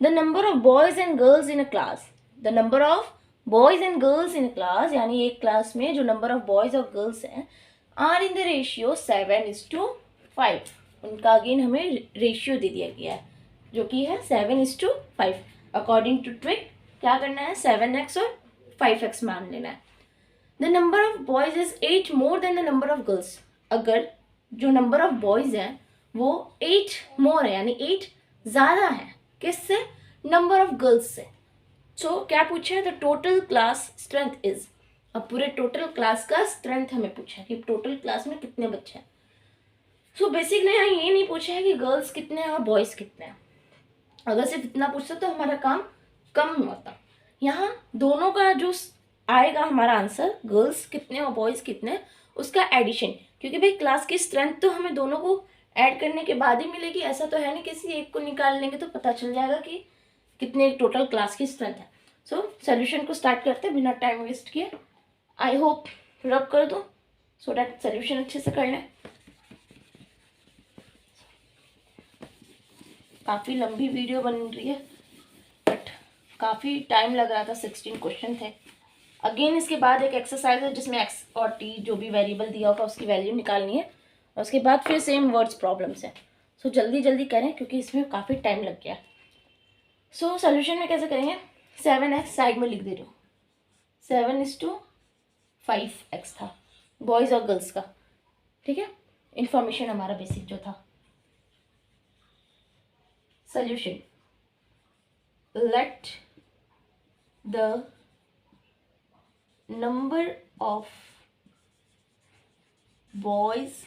The number of boys and girls in a class, the number of boys and girls in class, यानी एक क्लास में जो नंबर ऑफ बॉयज़ और गर्ल्स हैं आर इन द रेशियो 7:5। उनका अगेन हमें रेशियो दे दिया गया है जो कि है 7:5। अकॉर्डिंग टू ट्रिक क्या करना है 7x और 5x मान लेना है। The number of boys is 8 more than the number of girls, अगर जो नंबर ऑफ बॉयज़ हैं वो 8 मोर है, यानी 8 ज़्यादा है किससे नंबर ऑफ गर्ल्स से। सो क्या पूछा है the total class strength is, अब पूरे टोटल क्लास का स्ट्रेंथ हमें पूछा है कि टोटल क्लास में कितने बच्चे हैं। सो बेसिकली यहाँ ये नहीं पूछा है कि गर्ल्स कितने हैं और बॉयज़ कितने हैं, अगर सिर्फ इतना पूछता तो हमारा काम कम होता। यहाँ दोनों का जो आएगा हमारा आंसर गर्ल्स कितने और बॉयज़ कितने उसका एडिशन, क्योंकि भाई क्लास की स्ट्रेंथ तो हमें दोनों को ऐड करने के बाद ही मिलेगी, ऐसा तो है नहीं किसी एक को निकाल लेंगे तो पता चल जाएगा कि कितने टोटल क्लास की स्ट्रेंथ है। सो सोल्यूशन को स्टार्ट करते हैं बिना टाइम वेस्ट किए। आई होप रब कर दो सो डैट सोल्यूशन अच्छे से कर लें। काफ़ी लंबी वीडियो बन रही है बट काफ़ी टाइम लग रहा था, 16 क्वेश्चन थे। अगेन इसके बाद एक एक्सरसाइज है जिसमें एक्स और टी जो भी वेरिएबल दिया होगा उसकी वैल्यू निकालनी है, और उसके बाद फिर सेम वर्ड्स प्रॉब्लम्स है। सो जल्दी जल्दी करें क्योंकि इसमें काफ़ी टाइम लग गया। सो सोल्यूशन में कैसे करेंगे, 7x साइड में लिख दे रही हूँ, 7:5x था बॉयज़ और गर्ल्स का, ठीक है। इंफॉर्मेशन हमारा बेसिक जो था। Solution, let the number of boys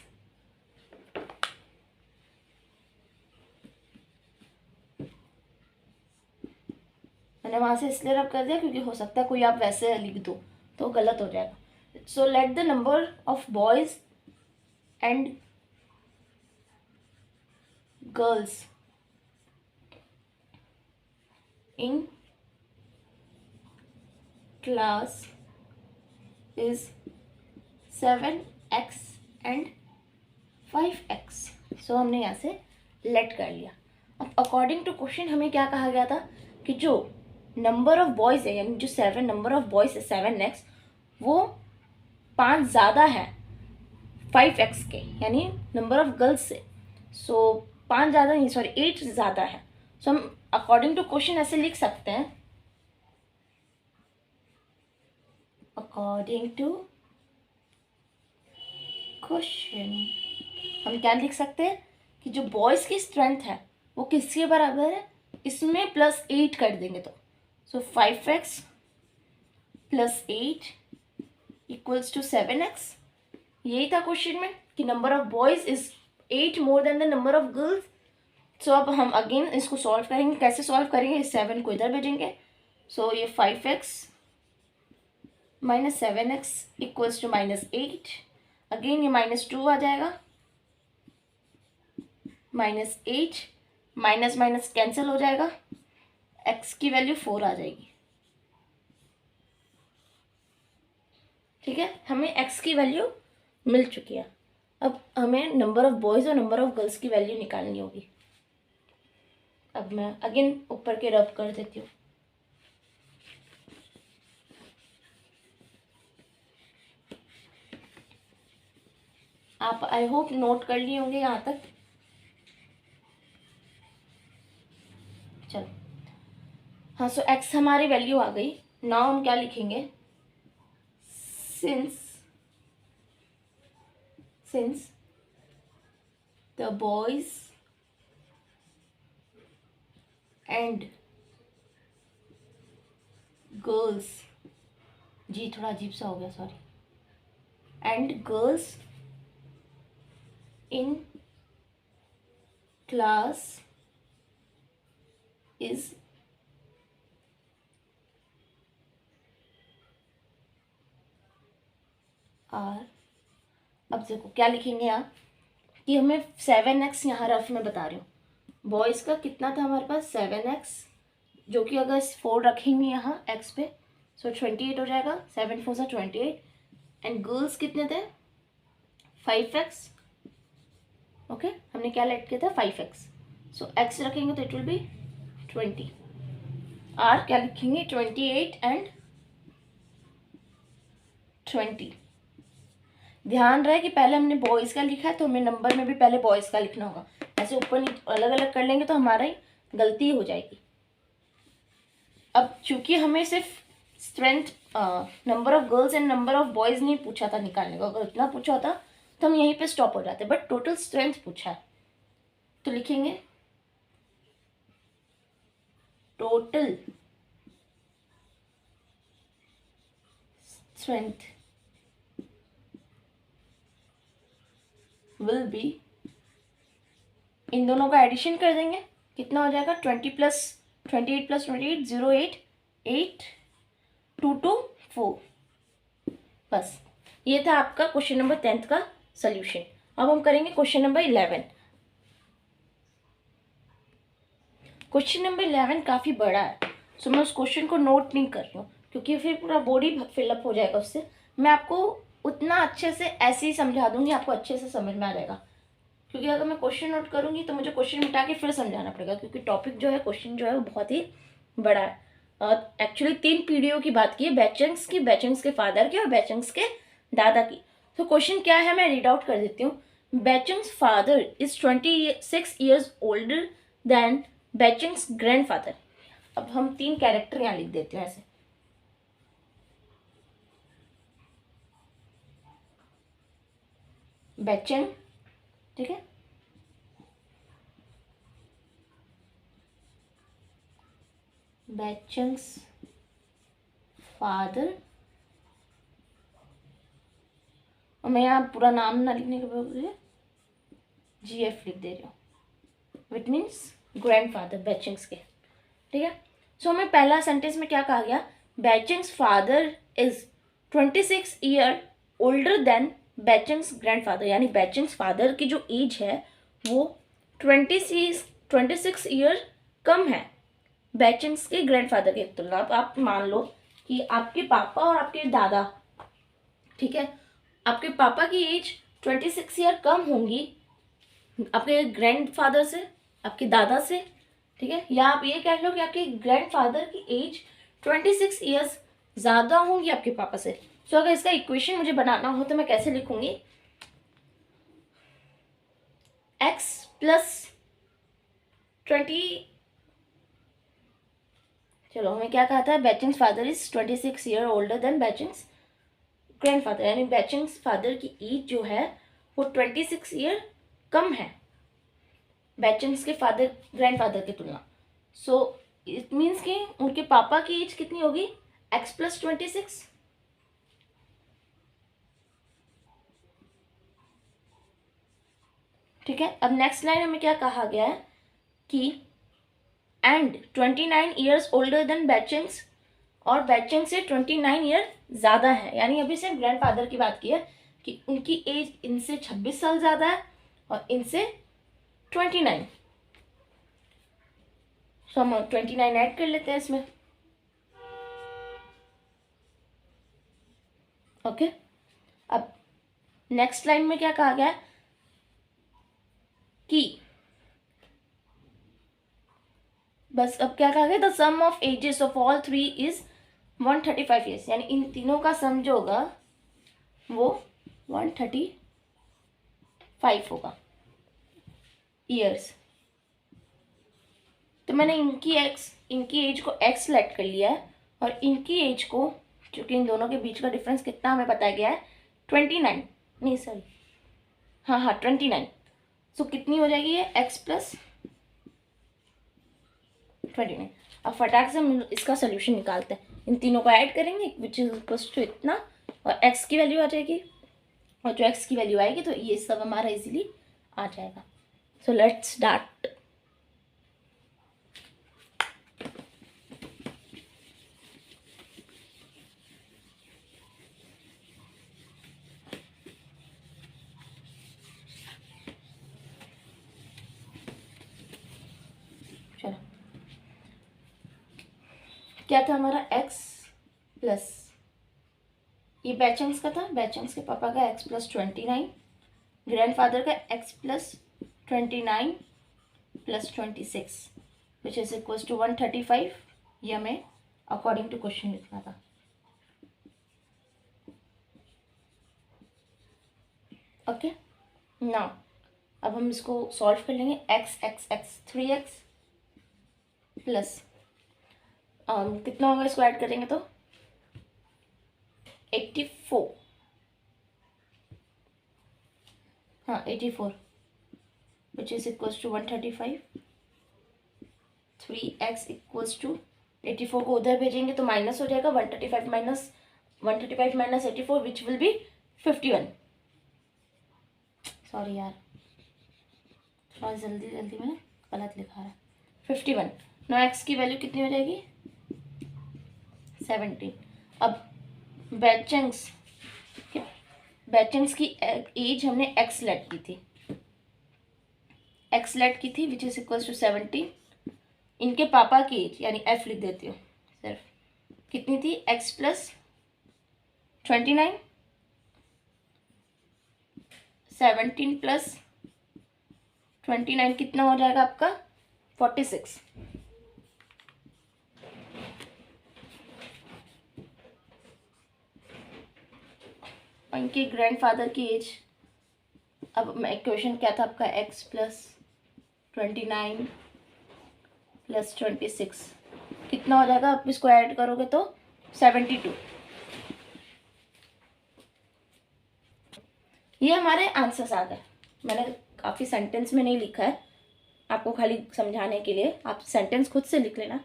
मैंने वहाँ से इसलिए रब कर दिया क्योंकि हो सकता है कोई आप वैसे लिख दो तो गलत हो जाएगा। So let the number of boys and girls in class is 7x and 5x। सो हमने यहाँ से लेट कर लिया। अब अकॉर्डिंग टू क्वेश्चन हमें क्या कहा गया था कि जो नंबर ऑफ बॉयज़ है, यानी जो 7 नंबर ऑफ बॉयज़ है 7x, वो 5 ज़्यादा है 5x के, यानी नंबर ऑफ गर्ल्स से। सो 5 ज़्यादा नहीं, सॉरी 8 ज़्यादा है। सो हम अकॉर्डिंग टू क्वेश्चन ऐसे लिख सकते हैं, अकॉर्डिंग टू क्वेश्चन हम क्या लिख सकते हैं कि जो बॉयज़ की स्ट्रेंथ है वो किसके बराबर है, इसमें +8 कर देंगे तो। So 5x + 8 equals to 7x। यही था क्वेश्चन में कि number of boys is 8 more than the number of girls. So अब हम अगेन इसको सॉल्व करेंगे। कैसे सॉल्व करेंगे, 7 को इधर भेजेंगे। सो ये 5x - 7x equals to -8। Again ये -2 आ जाएगा, -8 माइनस माइनस कैंसिल हो जाएगा, x की वैल्यू 4 आ जाएगी। ठीक है, हमें x की वैल्यू मिल चुकी है। अब हमें नंबर ऑफ बॉयज़ और नंबर ऑफ गर्ल्स की वैल्यू निकालनी होगी। अब मैं अगेन ऊपर के रब कर देती हूँ। आप आई होप नोट कर लिए होंगे यहाँ तक। चलो हाँ, सो x हमारी वैल्यू आ गई। नाउ हम क्या लिखेंगे, since the boys and girls, जी थोड़ा अजीब सा हो गया, sorry, and girls in class is are, अब देखो क्या लिखेंगे आप कि हमें 7x यहाँ रफ में बता रही हूँ। बॉयज़ का कितना था हमारे पास, 7x, जो कि अगर 4 रखेंगे यहाँ x पे, सो 28 हो जाएगा। 7 4 28। एंड गर्ल्स कितने थे, 5x। ओके, हमने क्या लेट किया था, 5x। सो x रखेंगे तो इट विल बी 20। r क्या लिखेंगे, 28 एंड 20। ध्यान रहे कि पहले हमने बॉयज़ का लिखा है तो हमें नंबर में भी पहले बॉयज़ का लिखना होगा। ऐसे ऊपर नीचे अलग अलग कर लेंगे तो हमारा ही गलती हो जाएगी। अब चूंकि हमें सिर्फ strength, number of girls and number of boys नहीं पूछा था निकालने को, अगर इतना पूछा होता तो हम यहीं पे स्टॉप हो जाते, बट टोटल स्ट्रेंथ पूछा है तो लिखेंगे टोटल स्ट्रेंथ विल बी, इन दोनों का एडिशन कर देंगे, कितना हो जाएगा, 20 + 28 + 28 08 8 2 2 4। बस ये था आपका क्वेश्चन नंबर 10 का सोल्यूशन। अब हम करेंगे क्वेश्चन नंबर 11। क्वेश्चन नंबर 11 काफ़ी बड़ा है, सो मैं उस क्वेश्चन को नोट नहीं कर रही हूँ क्योंकि फिर पूरा बॉडी फिलअप हो जाएगा उससे। मैं आपको उतना अच्छे से ऐसे ही समझा दूंगी, आपको अच्छे से समझ में आ जाएगा। क्योंकि अगर मैं क्वेश्चन नोट करूंगी तो मुझे क्वेश्चन मिटा के फिर समझाना पड़ेगा, क्योंकि टॉपिक जो है, क्वेश्चन जो है वो बहुत ही बड़ा है। एक्चुअली 3 पीढ़ियों की बात की है, बैचंग्स की, बैचंग्स के फादर की और बैचंग्स के दादा की। तो क्वेश्चन क्या है मैं रीड आउट कर देती हूँ। Baichung's father is 26 years older than Baichung's grandfather. अब हम 3 कैरेक्टर यहाँ लिख देते हैं ऐसे, बैचंग, ठीक है, बैचंग्स फादर, और मैं यहाँ पूरा नाम ना लिखने के बजाय GF लिख दे रही हूँ, विच मीन्स ग्रैंडफादर बैचंग्स के। ठीक है, सो हमें पहला सेंटेंस में क्या कहा गया, Baichung's father is 26 year older than Baichung's grandfather, यानी बैचंग्स फादर की जो एज है वो 26 ईयर कम है बैचंग्स के ग्रैंडफादर की तुलना। आप मान लो कि आपके पापा और आपके दादा, ठीक है, आपके पापा की एज 26 ईयर कम होंगी आपके ग्रैंडफादर से, आपके दादा से, ठीक है, या आप ये कह लो कि आपके ग्रैंडफादर की एज 26 ईयर्स ज़्यादा होंगी आपके पापा से। सो अगर इसका इक्वेशन मुझे बनाना हो तो मैं कैसे लिखूंगी, x प्लस 20, चलो हमें क्या कहा था, Baichung's father is 26 year older than Baichung's grandfather, यानी बैचिंग्स फादर की एज जो है वो 26 ईयर कम है बैचिंग्स के फादर ग्रैंडफादर की तुलना। सो इट मीन्स कि उनके पापा की एज कितनी होगी, x प्लस 26। ठीक है, अब नेक्स्ट लाइन हमें क्या कहा गया है कि एंड 29 ईयर्स ओल्डर देन बैचिंग्स, और बैचिंग से 29 ईयर ज़्यादा है, यानी अभी से ग्रैंडफादर की बात की है कि उनकी एज इनसे 26 साल ज़्यादा है और इनसे 29। सो हम 29 ऐड कर लेते हैं इसमें। ओके, अब नेक्स्ट लाइन में क्या कहा गया है कि बस अब क्या कहा गया, the sum of ages of all three is 135 years, यानी इन तीनों का सम जो होगा वो 135 होगा ईयर्स। तो मैंने इनकी एज को x सेलेक्ट कर लिया है और इनकी एज को, क्योंकि इन दोनों के बीच का डिफरेंस कितना हमें बताया गया है 29, नहीं सॉरी, हाँ 29। सो कितनी हो जाएगी ये x प्लस 29। अब फटाक से हम इसका सोल्यूशन निकालते हैं, इन तीनों को ऐड करेंगे विच इज इक्वल टू इतना, और x की वैल्यू आ जाएगी, और जो x की वैल्यू आएगी तो ये सब हमारा इजीली आ जाएगा। So let's start. चलो, क्या था हमारा x प्लस, ये बैचिंग्स का था, बैचिंग्स के पापा का x प्लस 29, ग्रैंडफादर का x plus 29 plus 26 which is equals to 135। ये हमें अकॉर्डिंग टू क्वेश्चन लिखना था। ओके, नाउ अब हम इसको सॉल्व कर लेंगे। x x x 3x plus कितना होगा, इसको ऐड करेंगे तो 84, हाँ 84 which is equals to 135। 3x equals to 84 को उधर भेजेंगे तो माइनस हो जाएगा, 135 minus 84 which will be 51। Sorry यार, थोड़ा जल्दी मैंने गलत लिखा है, 51। नो x की वैल्यू कितनी हो जाएगी 17। अब बैचिंग्स की एज हमने x सेलेक्ट की थी विच इज इक्वल्स टू 17। इनके पापा की एज यानी f लिख देती हूँ सिर्फ, कितनी थी x प्लस 29, 17 प्लस 29 कितना हो जाएगा आपका 46। और इनके ग्रैंडफादर की एज, अब इक्वेशन क्या था आपका x प्लस 29 प्लस 26 कितना हो जाएगा, आप इसको ऐड करोगे तो 72। ये हमारे आंसर्स आ गए। मैंने काफ़ी सेंटेंस में नहीं लिखा है, आपको खाली समझाने के लिए, आप सेंटेंस खुद से लिख लेना।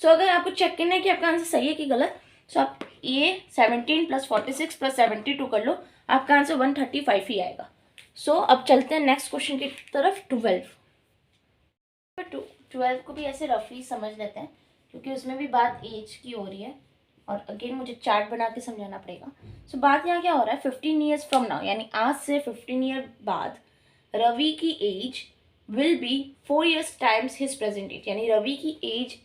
सो अगर आपको चेक करना है कि आपका आंसर सही है कि गलत, सो आप ये 17 प्लस 46 प्लस 72 कर लो, आपका आंसर 135 ही आएगा। सो अब चलते हैं नेक्स्ट क्वेश्चन की तरफ, 12 को भी ऐसे रफली समझ लेते हैं क्योंकि उसमें भी बात एज की हो रही है और अगेन मुझे चार्ट बना के समझाना पड़ेगा। सो बात यहाँ क्या हो रहा है, 15 ईयर्स फ्रॉम नाउ, यानी आज से 15 ईयर बाद रवि की age will be 4 years times his present age, यानी रवि की एज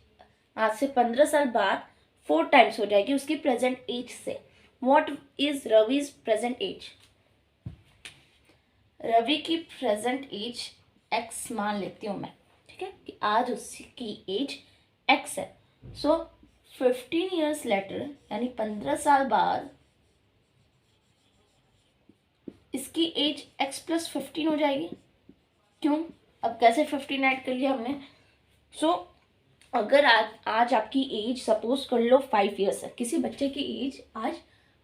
आज से 15 साल बाद 4 टाइम्स हो जाएगी उसकी प्रेजेंट एज से। What is Ravi's present age, Ravi की प्रेजेंट एज x मान लेती हूँ मैं, ठीक है, कि आज उसकी एज x है। सो 15 ईयर्स लेटर यानी 15 साल बाद इसकी एज x+15 हो जाएगी। क्यों? अब कैसे 15 ऐड कर लिया हमने? सो अगर आज आपकी एज सपोज कर लो 5 ईयर्स है, किसी बच्चे की एज आज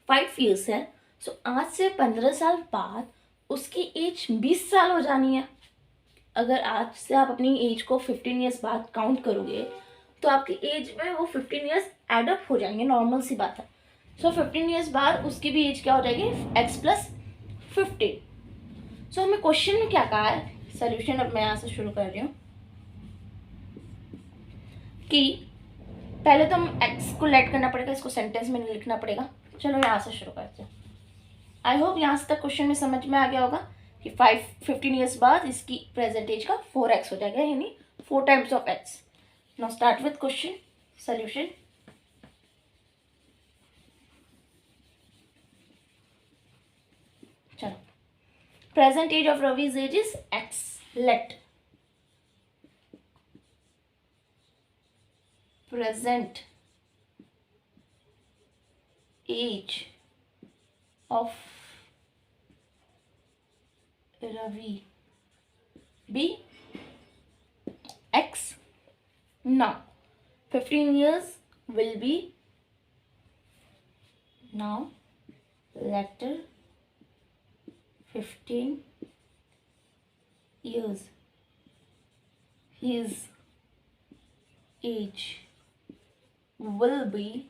5 ईयर्स है, सो आज से 15 साल बाद उसकी एज 20 साल हो जानी है। अगर आज से आप अपनी एज को 15 ईयर्स बाद काउंट करोगे तो आपकी एज में वो 15 ईयर्स एडअप हो जाएंगे, नॉर्मल सी बात है। सो 15 ईयर्स बाद उसकी भी एज क्या हो जाएगी? x+15। सो हमें क्वेश्चन में क्या कहा है? सोल्यूशन अब मैं यहाँ से शुरू कर रही हूँ कि पहले तो हम x को लेट करना पड़ेगा, इसको सेंटेंस में नहीं लिखना पड़ेगा। चलो यहाँ से शुरू करते हैं। आई होप यहाँ से तक क्वेश्चन में समझ में आ गया होगा कि 15 ईयर्स बाद इसकी प्रेजेंट एज का 4x हो जाएगा, यानी 4 times of x। Now start with question solution. चलो, present age of Ravi's age is x। Let present age of Ravi be x. Now 15 years will be now letter 15 years his age will be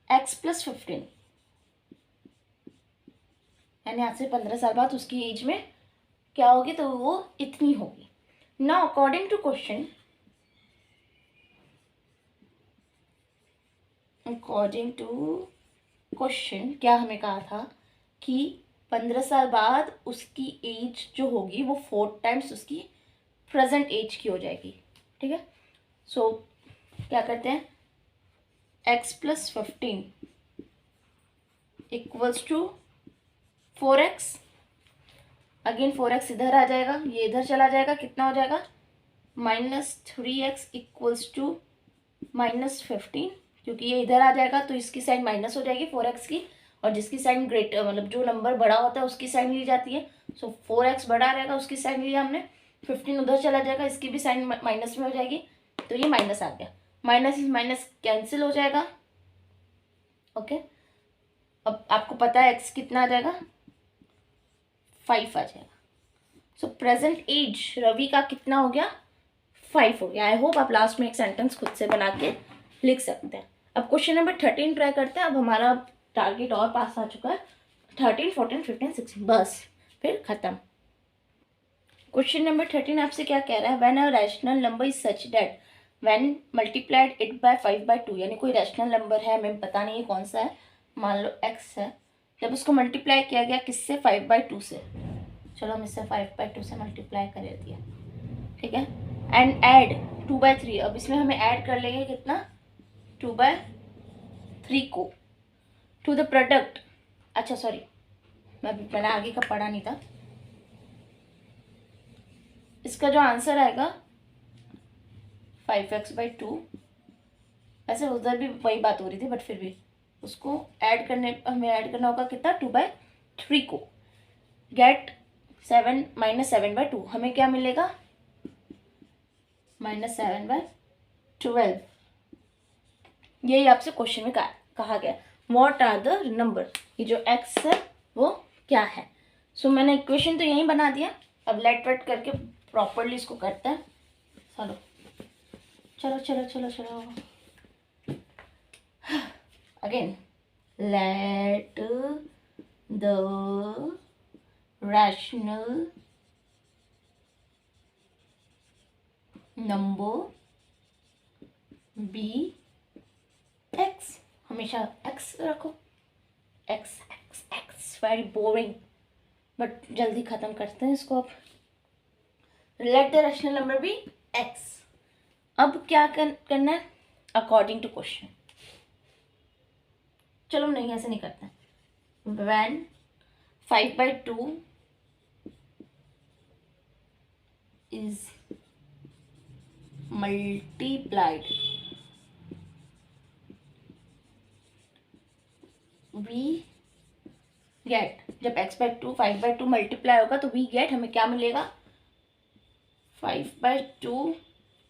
x+15, यानी आज से 15 साल बाद उसकी as में क्या होगी? तो वो इतनी होगी। नाउ अकॉर्डिंग टू क्वेश्चन क्या हमें कहा था कि 15 साल बाद उसकी एज जो होगी वो 4 टाइम्स उसकी प्रेजेंट एज की हो जाएगी। ठीक है, सो क्या करते हैं? x+15 equals to 4x। Again 4x इधर आ जाएगा, ये इधर चला जाएगा, कितना हो जाएगा? -3x इक्वल्स टू -15, क्योंकि ये इधर आ जाएगा तो इसकी साइन माइनस हो जाएगी 4x की, और जिसकी साइन ग्रेटर मतलब जो नंबर बड़ा होता है उसकी साइन ली जाती है। सो 4x बड़ा रहेगा, उसकी साइन लिया हमने, 15 उधर चला जाएगा, इसकी भी साइन माइनस में हो जाएगी, तो ये माइनस आ गया। माइनस इस माइनस कैंसिल हो जाएगा। ओके, अब आपको पता है x कितना आ जाएगा? 5 आ जाएगा। सो प्रेजेंट एज रवि का कितना हो गया? 5 हो गया। आई होप आप लास्ट में एक सेंटेंस खुद से बना के लिख सकते हैं। अब क्वेश्चन नंबर 13 ट्राई करते हैं। अब हमारा टारगेट और पास आ चुका है। 13, 14, 15, 16 बस फिर खत्म। क्वेश्चन नंबर 13 आपसे क्या कह रहा है? When a rational number is such that when multiplied it by 5/2, यानी कोई रैशनल नंबर है, हमें पता नहीं है कौन सा है, मान लो x है, जब उसको मल्टीप्लाई किया गया किससे? 5/2 से। चलो हम इससे 5/2 से मल्टीप्लाई कर दिया, ठीक है। एंड ऐड 2/3, अब इसमें हमें ऐड कर लेंगे कितना? 2/3 को टू द प्रोडक्ट। अच्छा सॉरी, मैंने आगे का पढ़ा नहीं था। इसका जो आंसर आएगा 5x/2, वैसे उधर भी वही बात हो रही थी बट फिर भी उसको ऐड करने हमें ऐड करना होगा कितना? 2/3 को। गेट 7 -7/2, हमें क्या मिलेगा? -7/12। यही आपसे क्वेश्चन में कहा गया। व्हाट आर द नंबर, ये जो x है वो क्या है? सो मैंने इक्वेशन तो यही बना दिया। अब लेट वेट करके प्रॉपरली इसको करते हैं। चलो चलो चलो चलो चलो again, let the rational number be x, हमेशा x रखो। x x x very boring, but जल्दी खत्म करते हैं इसको। अब let the rational number be x। अब क्या करना है? According to question. चलो नहीं, ऐसे नहीं करते। When 5/2 is multiplied we get, जब x/2 5/2 मल्टीप्लाई होगा तो वी गेट, हमें क्या मिलेगा 5/2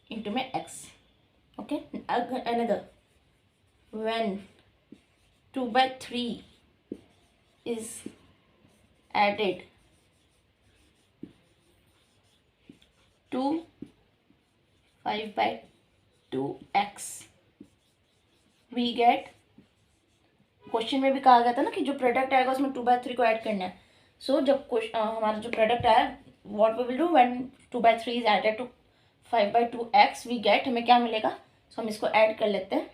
इंटू में x. Okay, another when 2/3 is added to 5/2x we get, question में भी कहा गया था ना कि जो प्रोडक्ट आएगा उसमें 2/3 को ऐड करना है. सो जब हमारा जो प्रोडक्ट आया, what we will do when 2/3 is added to 5/2x we get, हमें क्या मिलेगा. सो हम इसको ऐड कर लेते हैं.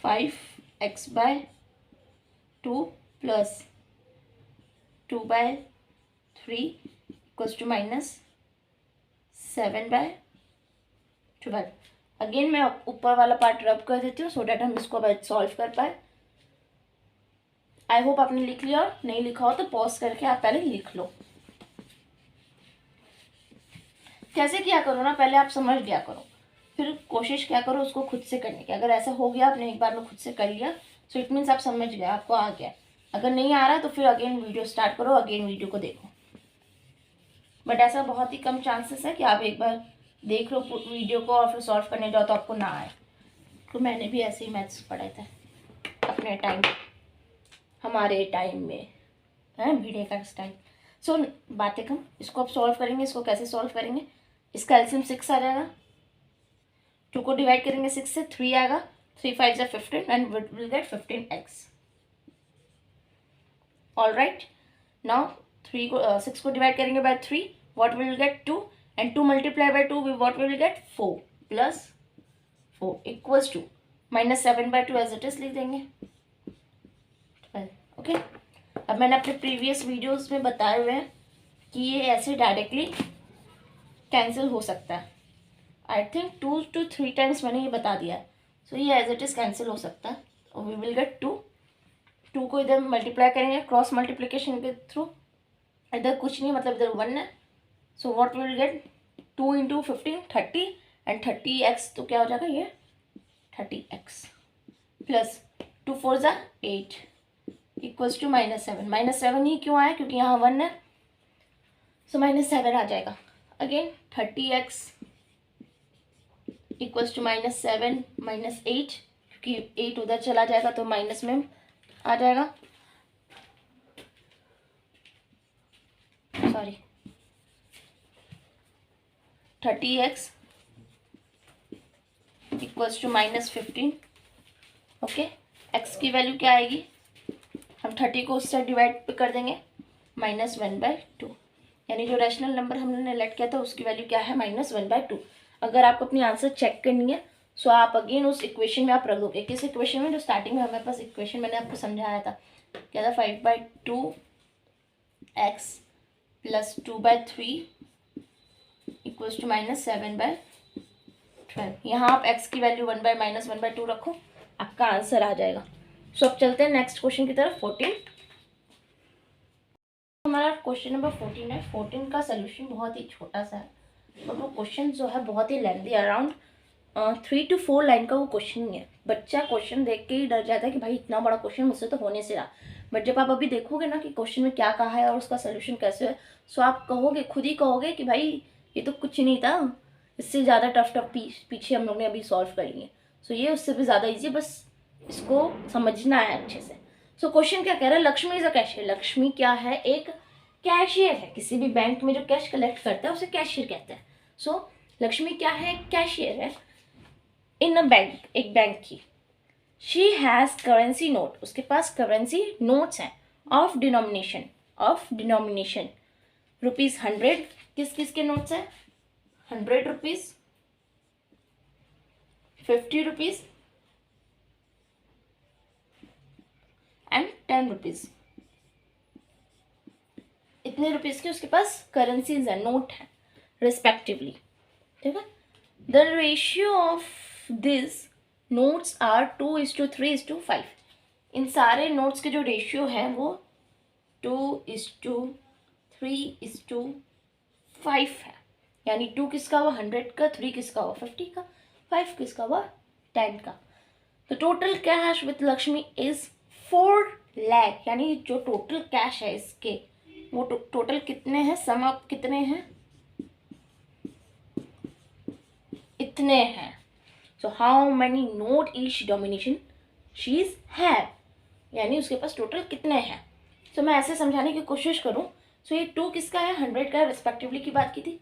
5x/2 plus 2/3 equals to minus 7/12. Again मैं ऊपर वाला पार्ट रब कर देती हूँ सो डैट हम इसको अब सॉल्व कर पाए. आई होप आपने लिख लिया, नहीं लिखा हो तो पॉज करके आप पहले लिख लो. कैसे किया करो ना, पहले आप समझ लिया करो, फिर कोशिश क्या करो उसको खुद से करने की. अगर ऐसा हो गया आपने एक बार में खुद से कर लिया सो इट मीन्स आप समझ गए, आपको आ गया. अगर नहीं आ रहा तो फिर अगेन वीडियो स्टार्ट करो, अगेन वीडियो को देखो. बट ऐसा बहुत ही कम चांसेस है कि आप एक बार देख लो वीडियो को और फिर सॉल्व करने जाओ तो आपको ना आए. तो मैंने भी ऐसे ही मैथ्स पढ़े थे अपने टाइम, हमारे टाइम में है भिड़े का टाइम. सो बातें कम, इसको अब सॉल्व करेंगे. इसको कैसे सॉल्व करेंगे, इसका एलसीएम 6 आ जाएगा. 2 को डिवाइड करेंगे 6 से, 3 आएगा. 3 5 जा 15 and will get 15x. All right, now 6 को डिवाइड करेंगे by 3, what will get 2 and 2 multiply by 2 what will get 4 plus 4 equals to minus 7/2 as it is लिख देंगे 12. ओके, अब मैंने अपने प्रीवियस वीडियोस में बताए हुए हैं कि ये ऐसे डायरेक्टली कैंसिल हो सकता है. आई थिंक 2 to 3 टाइम्स मैंने ये बता दिया है. सो ये एज इट इज़ कैंसिल हो सकता है. और वी विल गेट 2 को इधर मल्टीप्लाई करेंगे क्रॉस मल्टीप्लिकेशन के थ्रू. इधर कुछ नहीं, मतलब इधर 1 है. So what will get 2 into 15 30 and 30x, तो क्या हो जाएगा ये 30x प्लस 2 4 जा 8 इक्वल्स टू -7. -7 ही क्यों आया, क्योंकि यहाँ 1 है. सो -7 आ जाएगा. अगेन 30x इक्वल्स टू -7 -8, क्योंकि 8 उधर चला जाएगा तो माइनस में आ जाएगा. Sorry, 30x equals to -15. Okay, x की वैल्यू क्या आएगी, हम 30 को उससे डिवाइड कर देंगे -1/2. यानी जो रैशनल नंबर हमने लेट किया था उसकी वैल्यू क्या है -1/2. अगर आपको अपनी आंसर चेक करनी है सो आप अगेन उस इक्वेशन में आप रख दोगे. किस इक्वेशन में, जो स्टार्टिंग में हमारे पास इक्वेशन मैंने आपको समझाया था, क्या था 5/2x प्लस 2/3 इक्वल्स टू -7/12. यहाँ आप x की वैल्यू 1/-1/2 रखो, आपका आंसर आ जाएगा. सो अब चलते हैं नेक्स्ट क्वेश्चन की तरफ. 14, हमारा क्वेश्चन नंबर 14 है. 14 का सोल्यूशन बहुत ही छोटा सा है, और वो क्वेश्चन जो है बहुत ही लेंथी, अराउंड 3 to 4 लाइन का वो क्वेश्चन ही है. बच्चा क्वेश्चन देख के ही डर जाता है कि भाई इतना बड़ा क्वेश्चन मुझसे तो होने से रहा. बट जब आप अभी देखोगे ना कि क्वेश्चन में क्या कहा है और उसका सोल्यूशन कैसे है, सो आप कहोगे, खुद ही कहोगे कि भाई ये तो कुछ नहीं था, इससे ज़्यादा टफ पीछे हम लोग ने अभी सॉल्व कर लिए. सो ये उससे भी ज़्यादा ईजी, बस इसको समझना है अच्छे से. सो क्वेश्चन क्या कह रहा है, Lakshmi is a cashier. Lakshmi क्या है, एक कैशियर है. किसी भी बैंक में जो कैश कलेक्ट करता है उसे कैशियर कहते हैं. सो लक्ष्मी क्या है, कैशियर है इन अ बैंक, एक बैंक की. शी हैज़ करेंसी नोट, उसके पास करेंसी नोट्स हैं ऑफ डिनोमिनेशन ₹100. किस किस के नोट्स हैं, 100 रुपीज़, 50 रुपीज़ एंड 10 रुपीज़. इतने रुपीज़ के उसके पास करेंसीज हैं, नोट हैं रिस्पेक्टिवली. ठीक है. The ratio of this notes are 2:3:5. इन सारे नोट्स के जो रेशियो हैं वो 2:3:5 है. यानी 2 किसका हुआ 100 का, 3 किसका हुआ 50 का, 5 किसका हुआ 10 का. The total cash with Lakshmi is 4 lakh, यानी जो टोटल कैश है इसके वो टोटल कितने हैं, सम अप कितने हैं, इतने हैं. So how many note each domination शीज have, यानी उसके पास टोटल कितने हैं. सो मैं ऐसे समझाने की कोशिश करूं. सो ये 2 किसका है, 100 का रिस्पेक्टिवली की बात की थी.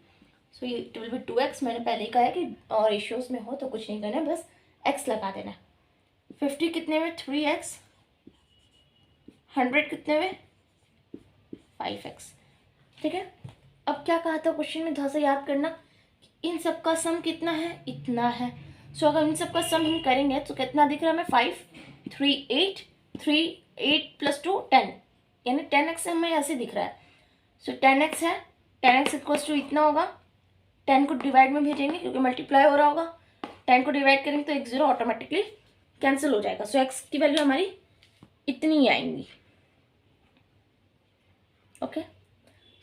सो ये इट विल बी 2x. मैंने पहले ही कहा है कि और रेशियोज में हो तो कुछ नहीं करना है, बस x लगा देना है. 50 कितने में, 3x. 100 कितने में, 5x. ठीक है. अब क्या कहा था क्वेश्चन में, थोड़ा सा याद करना. इन सब का सम कितना है, इतना है. सो अगर इन सब का सम हम करेंगे तो कितना दिख रहा है हमें, 5 3 8 3 8 + 2 10, यानी 10x हमें ऐसे दिख रहा है. सो 10x है, 10x इक्वल्स टू इतना होगा. 10 को डिवाइड में भेजेंगे क्योंकि मल्टीप्लाई हो रहा होगा. 10 को डिवाइड करेंगे तो एक 0 ऑटोमेटिकली कैंसिल हो जाएगा. सो x की वैल्यू हमारी इतनी ही आएंगी. ओके.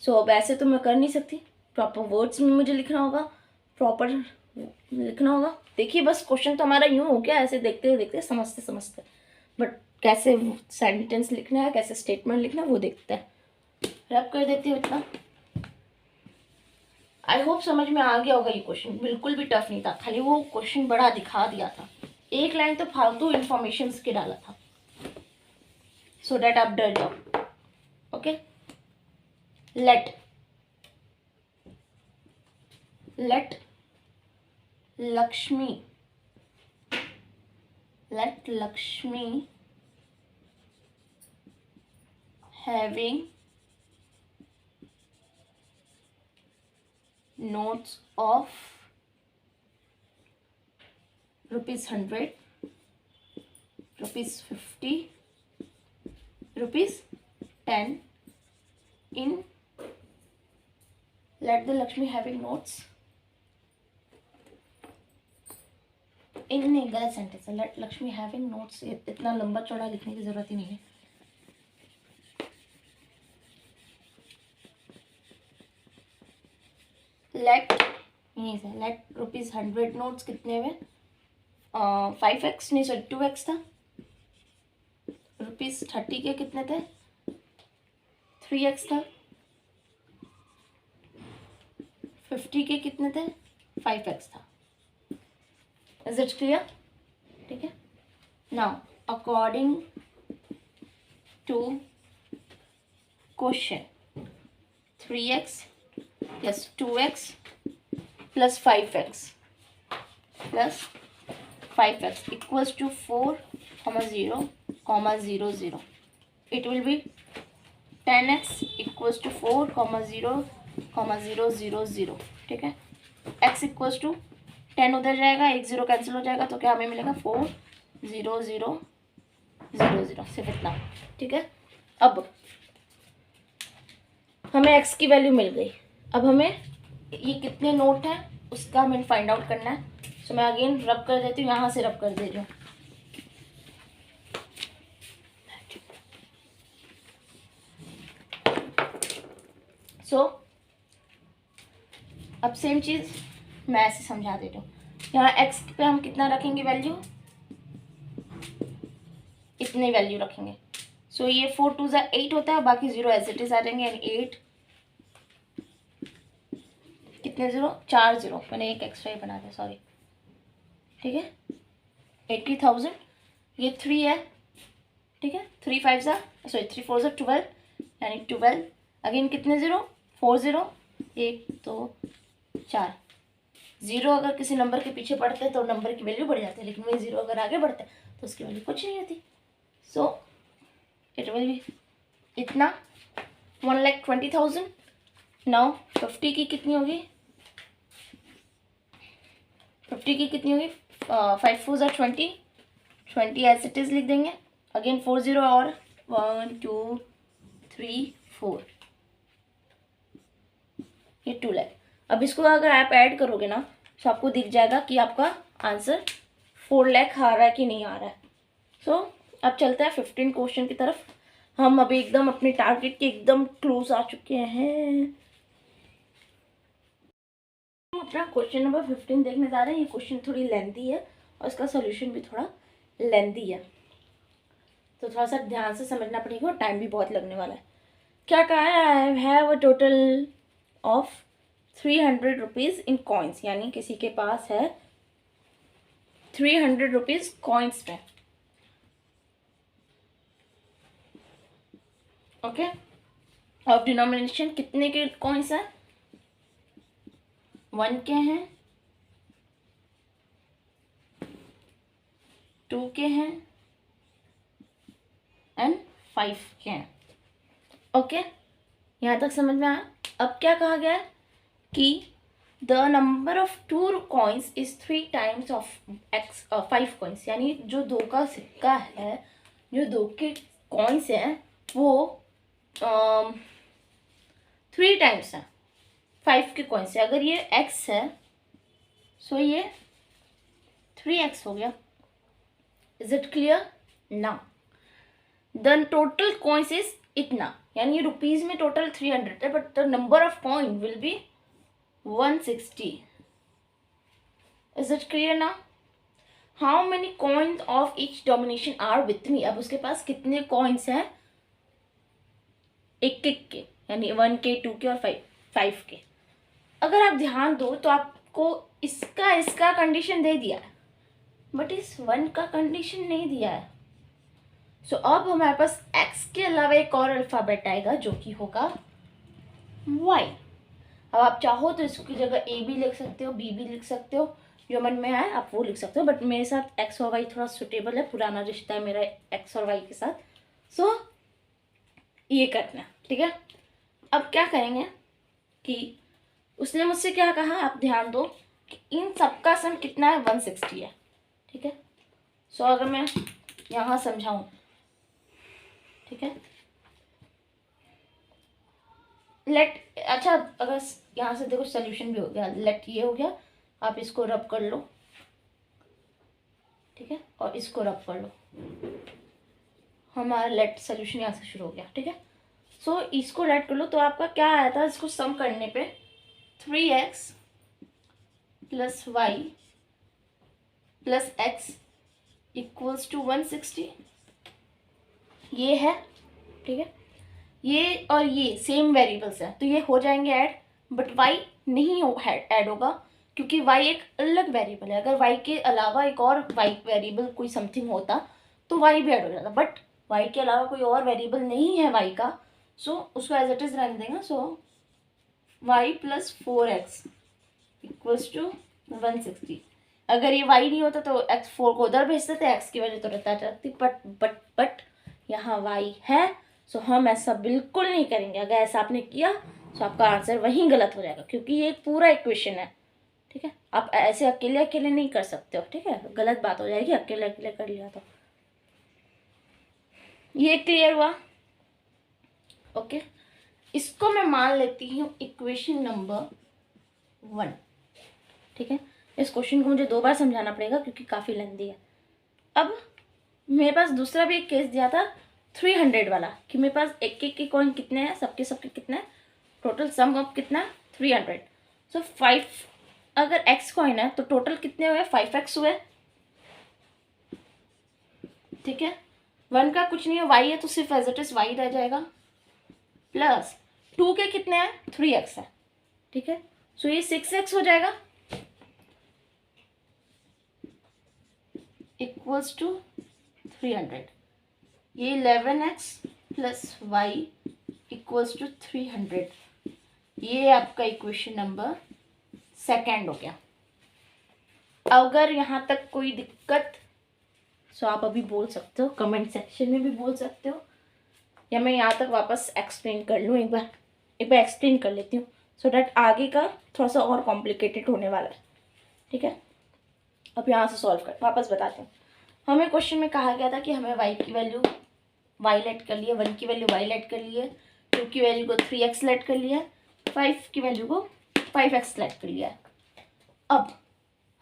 सो अब ऐसे तो मैं कर नहीं सकती, प्रॉपर वर्ड्स में मुझे लिखना होगा, प्रॉपर लिखना होगा. देखिए बस क्वेश्चन तो हमारा यूँ हो गया, ऐसे देखते देखते समझते समझते, बट कैसे सेंटेंस लिखना है, कैसे स्टेटमेंट लिखना है वो देखते हैं. रब कर देती हूँ इतना. आई होप समझ में आ गया होगा. ये क्वेश्चन बिल्कुल भी टफ नहीं था, खाली वो क्वेश्चन बड़ा दिखा दिया था. एक लाइन तो फालतू इंफॉर्मेशन के डाला था, सो डैट आप डर जाओ. Okay. Let Lakshmi having notes of ₹100, ₹50, ₹10 in. Let the Lakshmi having notes इन, नहीं गलत सेंटेंस है. लेट लक्ष्मी हैविंग नोट्स, इतना लंबा चौड़ा लिखने की जरूरत ही नहीं है. लेट यहीं से, लेट ₹100 नोट्स कितने में, 5x नहीं सॉरी 2x था. ₹30 के कितने थे, 3x था. 50 के कितने थे, 5x था. Is it clear? ठीक है. Now according to question, 3x plus 2x plus 5x equals to 4, 0, 0, 0. It will be 10x equals to 4, 0, 0, 0, 0. ठीक है. x equals to 10 उधर जाएगा, 1 0 कैंसिल हो जाएगा, तो क्या हमें मिलेगा 4 0 0 0 0. सिर्फ इतना. ठीक है. अब हमें x की वैल्यू मिल गई. अब हमें ये कितने नोट हैं उसका हमें फाइंड आउट करना है. सो मैं अगेन रब कर देती हूँ, यहाँ से रब कर दे जो. सो अब सेम चीज़ मैं ऐसे समझा देती हूँ. यहाँ x पे हम कितना रखेंगे वैल्यू, इतनी वैल्यू रखेंगे. सो ये 4 2 8 होता है, बाकी 0 एज इट इज आ जाएंगे. यानी 8 कितने 0, 4 0. मैंने एक एक्स्ट्रा ही बना दिया, सॉरी. ठीक है. 80,000. ये 3 है. ठीक है. 3 5 सॉरी 3 4 12, यानी 12. अगेन कितने 0, 4 0, 1 2 4. 0 अगर किसी नंबर के पीछे पढ़ते हैं तो नंबर की वैल्यू बढ़ जाती है, लेकिन वही 0 अगर आगे बढ़ते हैं तो उसकी वैल्यू कुछ नहीं होती. सो इट विल बी इतना 1,20,000. नाउ 50 की कितनी होगी, 50 की कितनी होगी, 5 4 20, 20 एज इट इज लिख देंगे. अगेन 4 0 और 1 2 3 4, ये 2 लाख. अब इसको अगर आप ऐड करोगे ना तो आपको दिख जाएगा कि आपका आंसर 4 लाख आ रहा है कि नहीं आ रहा है. सो अब चलते हैं 15 क्वेश्चन की तरफ. हम अभी एकदम अपने टारगेट के एकदम क्लोज आ चुके हैं. हम अपना क्वेश्चन नंबर 15 देखने जा रहे हैं. ये क्वेश्चन थोड़ी लेंथी है और इसका सोल्यूशन भी थोड़ा लेंदी है, तो थोड़ा सा ध्यान से समझना पड़ेगा और टाइम भी बहुत लगने वाला है। क्या कहा है? I have a total of 300 rupees in coins, यानी किसी के पास है 300 रुपीज़ कॉइन्स में। ओके, ऑफ डिनोमिनेशन कितने के कॉइन्स हैं? 1 के हैं, 2 के हैं एंड 5 के हैं। ओके, यहाँ तक समझ में आया? अब क्या कहा गया है कि the number of 2 coins is 3 times of 5 coins, यानी जो 2 का सिक्का है, जो 2 के कॉइन्स हैं वो 3 टाइम्स है 5 के कॉइन्स है। अगर ये x है सो ये 3x हो गया। Is it clear? ना, द टोटल कॉइन्स इज इतना, यानी ये रुपीज में टोटल 300 है, but the number of coin will be 160। Is it clear ना? How many coins of each domination are with me? अब उसके पास कितने कॉइन्स हैं? एक के, यानी 1 के, 2 के और 5 के। अगर आप ध्यान दो तो आपको इसका कंडीशन दे दिया है, बट इस 1 का कंडीशन नहीं दिया है। सो अब हमारे पास x के अलावा एक और अल्फ़ाबेट आएगा जो कि होगा y। अब आप चाहो तो इसकी जगह a भी लिख सकते हो, b भी लिख सकते हो, जो मन में आए आप वो लिख सकते हो, बट मेरे साथ x और y थोड़ा सुटेबल है, पुराना रिश्ता है मेरा x और y के साथ। सो ये करना, ठीक है। अब क्या करेंगे कि उसने मुझसे क्या कहा, आप ध्यान दो कि इन सबका सम कितना है? 160 है, ठीक है। सो अगर मैं यहाँ समझाऊँ, ठीक है, लेट, अच्छा अगर यहाँ से देखो सोल्यूशन भी हो गया, लेट ये हो गया, आप इसको रब कर लो, ठीक है, और इसको रब कर लो, हमारा लेट सोल्यूशन यहाँ से शुरू हो गया, ठीक है। सो इसको लेट कर लो तो आपका क्या आया था? इसको सम करने पे 3x plus y plus x equals to 160, ये है, ठीक है। ये और ये सेम वेरिएबल्स हैं तो ये हो जाएंगे ऐड, बट y नहीं ऐड होगा क्योंकि y एक अलग वेरिएबल है। अगर y के अलावा एक और y वेरिएबल कोई समथिंग होता तो y भी ऐड हो जाता, बट y के अलावा कोई और वेरिएबल नहीं है y का, सो उसको एज इट इज रहने देंगे। So y plus 4x equals to 160। अगर ये y नहीं होता तो x 4 को उधर भेजते थे, x की वजह तो रहता रहती, बट यहाँ y है, सो हम ऐसा बिल्कुल नहीं करेंगे। अगर ऐसा आपने किया तो आपका आंसर वहीं गलत हो जाएगा, क्योंकि ये एक पूरा इक्वेशन है, ठीक है। आप ऐसे अकेले अकेले नहीं कर सकते हो, ठीक है, गलत बात हो जाएगी अकेले अकेले कर लिया तो। ये क्लियर हुआ? ओके, इसको मैं मान लेती हूँ इक्वेशन नंबर 1, ठीक है। इस क्वेश्चन को मुझे 2 बार समझाना पड़ेगा क्योंकि काफ़ी लेंथी है। अब मेरे पास दूसरा भी एक केस दिया था 300 वाला, कि मेरे पास एक के कॉइन कितने हैं, सबके कितने हैं, टोटल सम ऑफ कितना? 300। सो 5, अगर x कॉइन है तो टोटल कितने हुए? 5x हुए, ठीक है। 1 का कुछ नहीं है, y है तो सिर्फ एज इट इज y रह जाएगा, प्लस 2 के कितने हैं? 3x है, ठीक है। सो ये 6x हो जाएगा इक्वल्स टू 300। ये 11x plus y equals to 300। ये आपका इक्वेशन नंबर 2 हो गया। अगर यहाँ तक कोई दिक्कत सो आप अभी बोल सकते हो, कमेंट सेक्शन में भी बोल सकते हो, या मैं यहाँ तक वापस एक्सप्लेन कर लूँ, एक बार एक्सप्लेन कर लेती हूँ, सो डैट आगे का थोड़ा सा और कॉम्प्लिकेटेड होने वाला है, ठीक है। अब यहाँ से सॉल्व कर वापस बताते हैं। हमें क्वेश्चन में कहा गया था कि हमें y की वैल्यू y लेट कर लिए, 1 की वैल्यू y लेट कर लिए, 2 की वैल्यू को 3x लेट कर लिया, 5 की वैल्यू को 5x लेट कर लिया। अब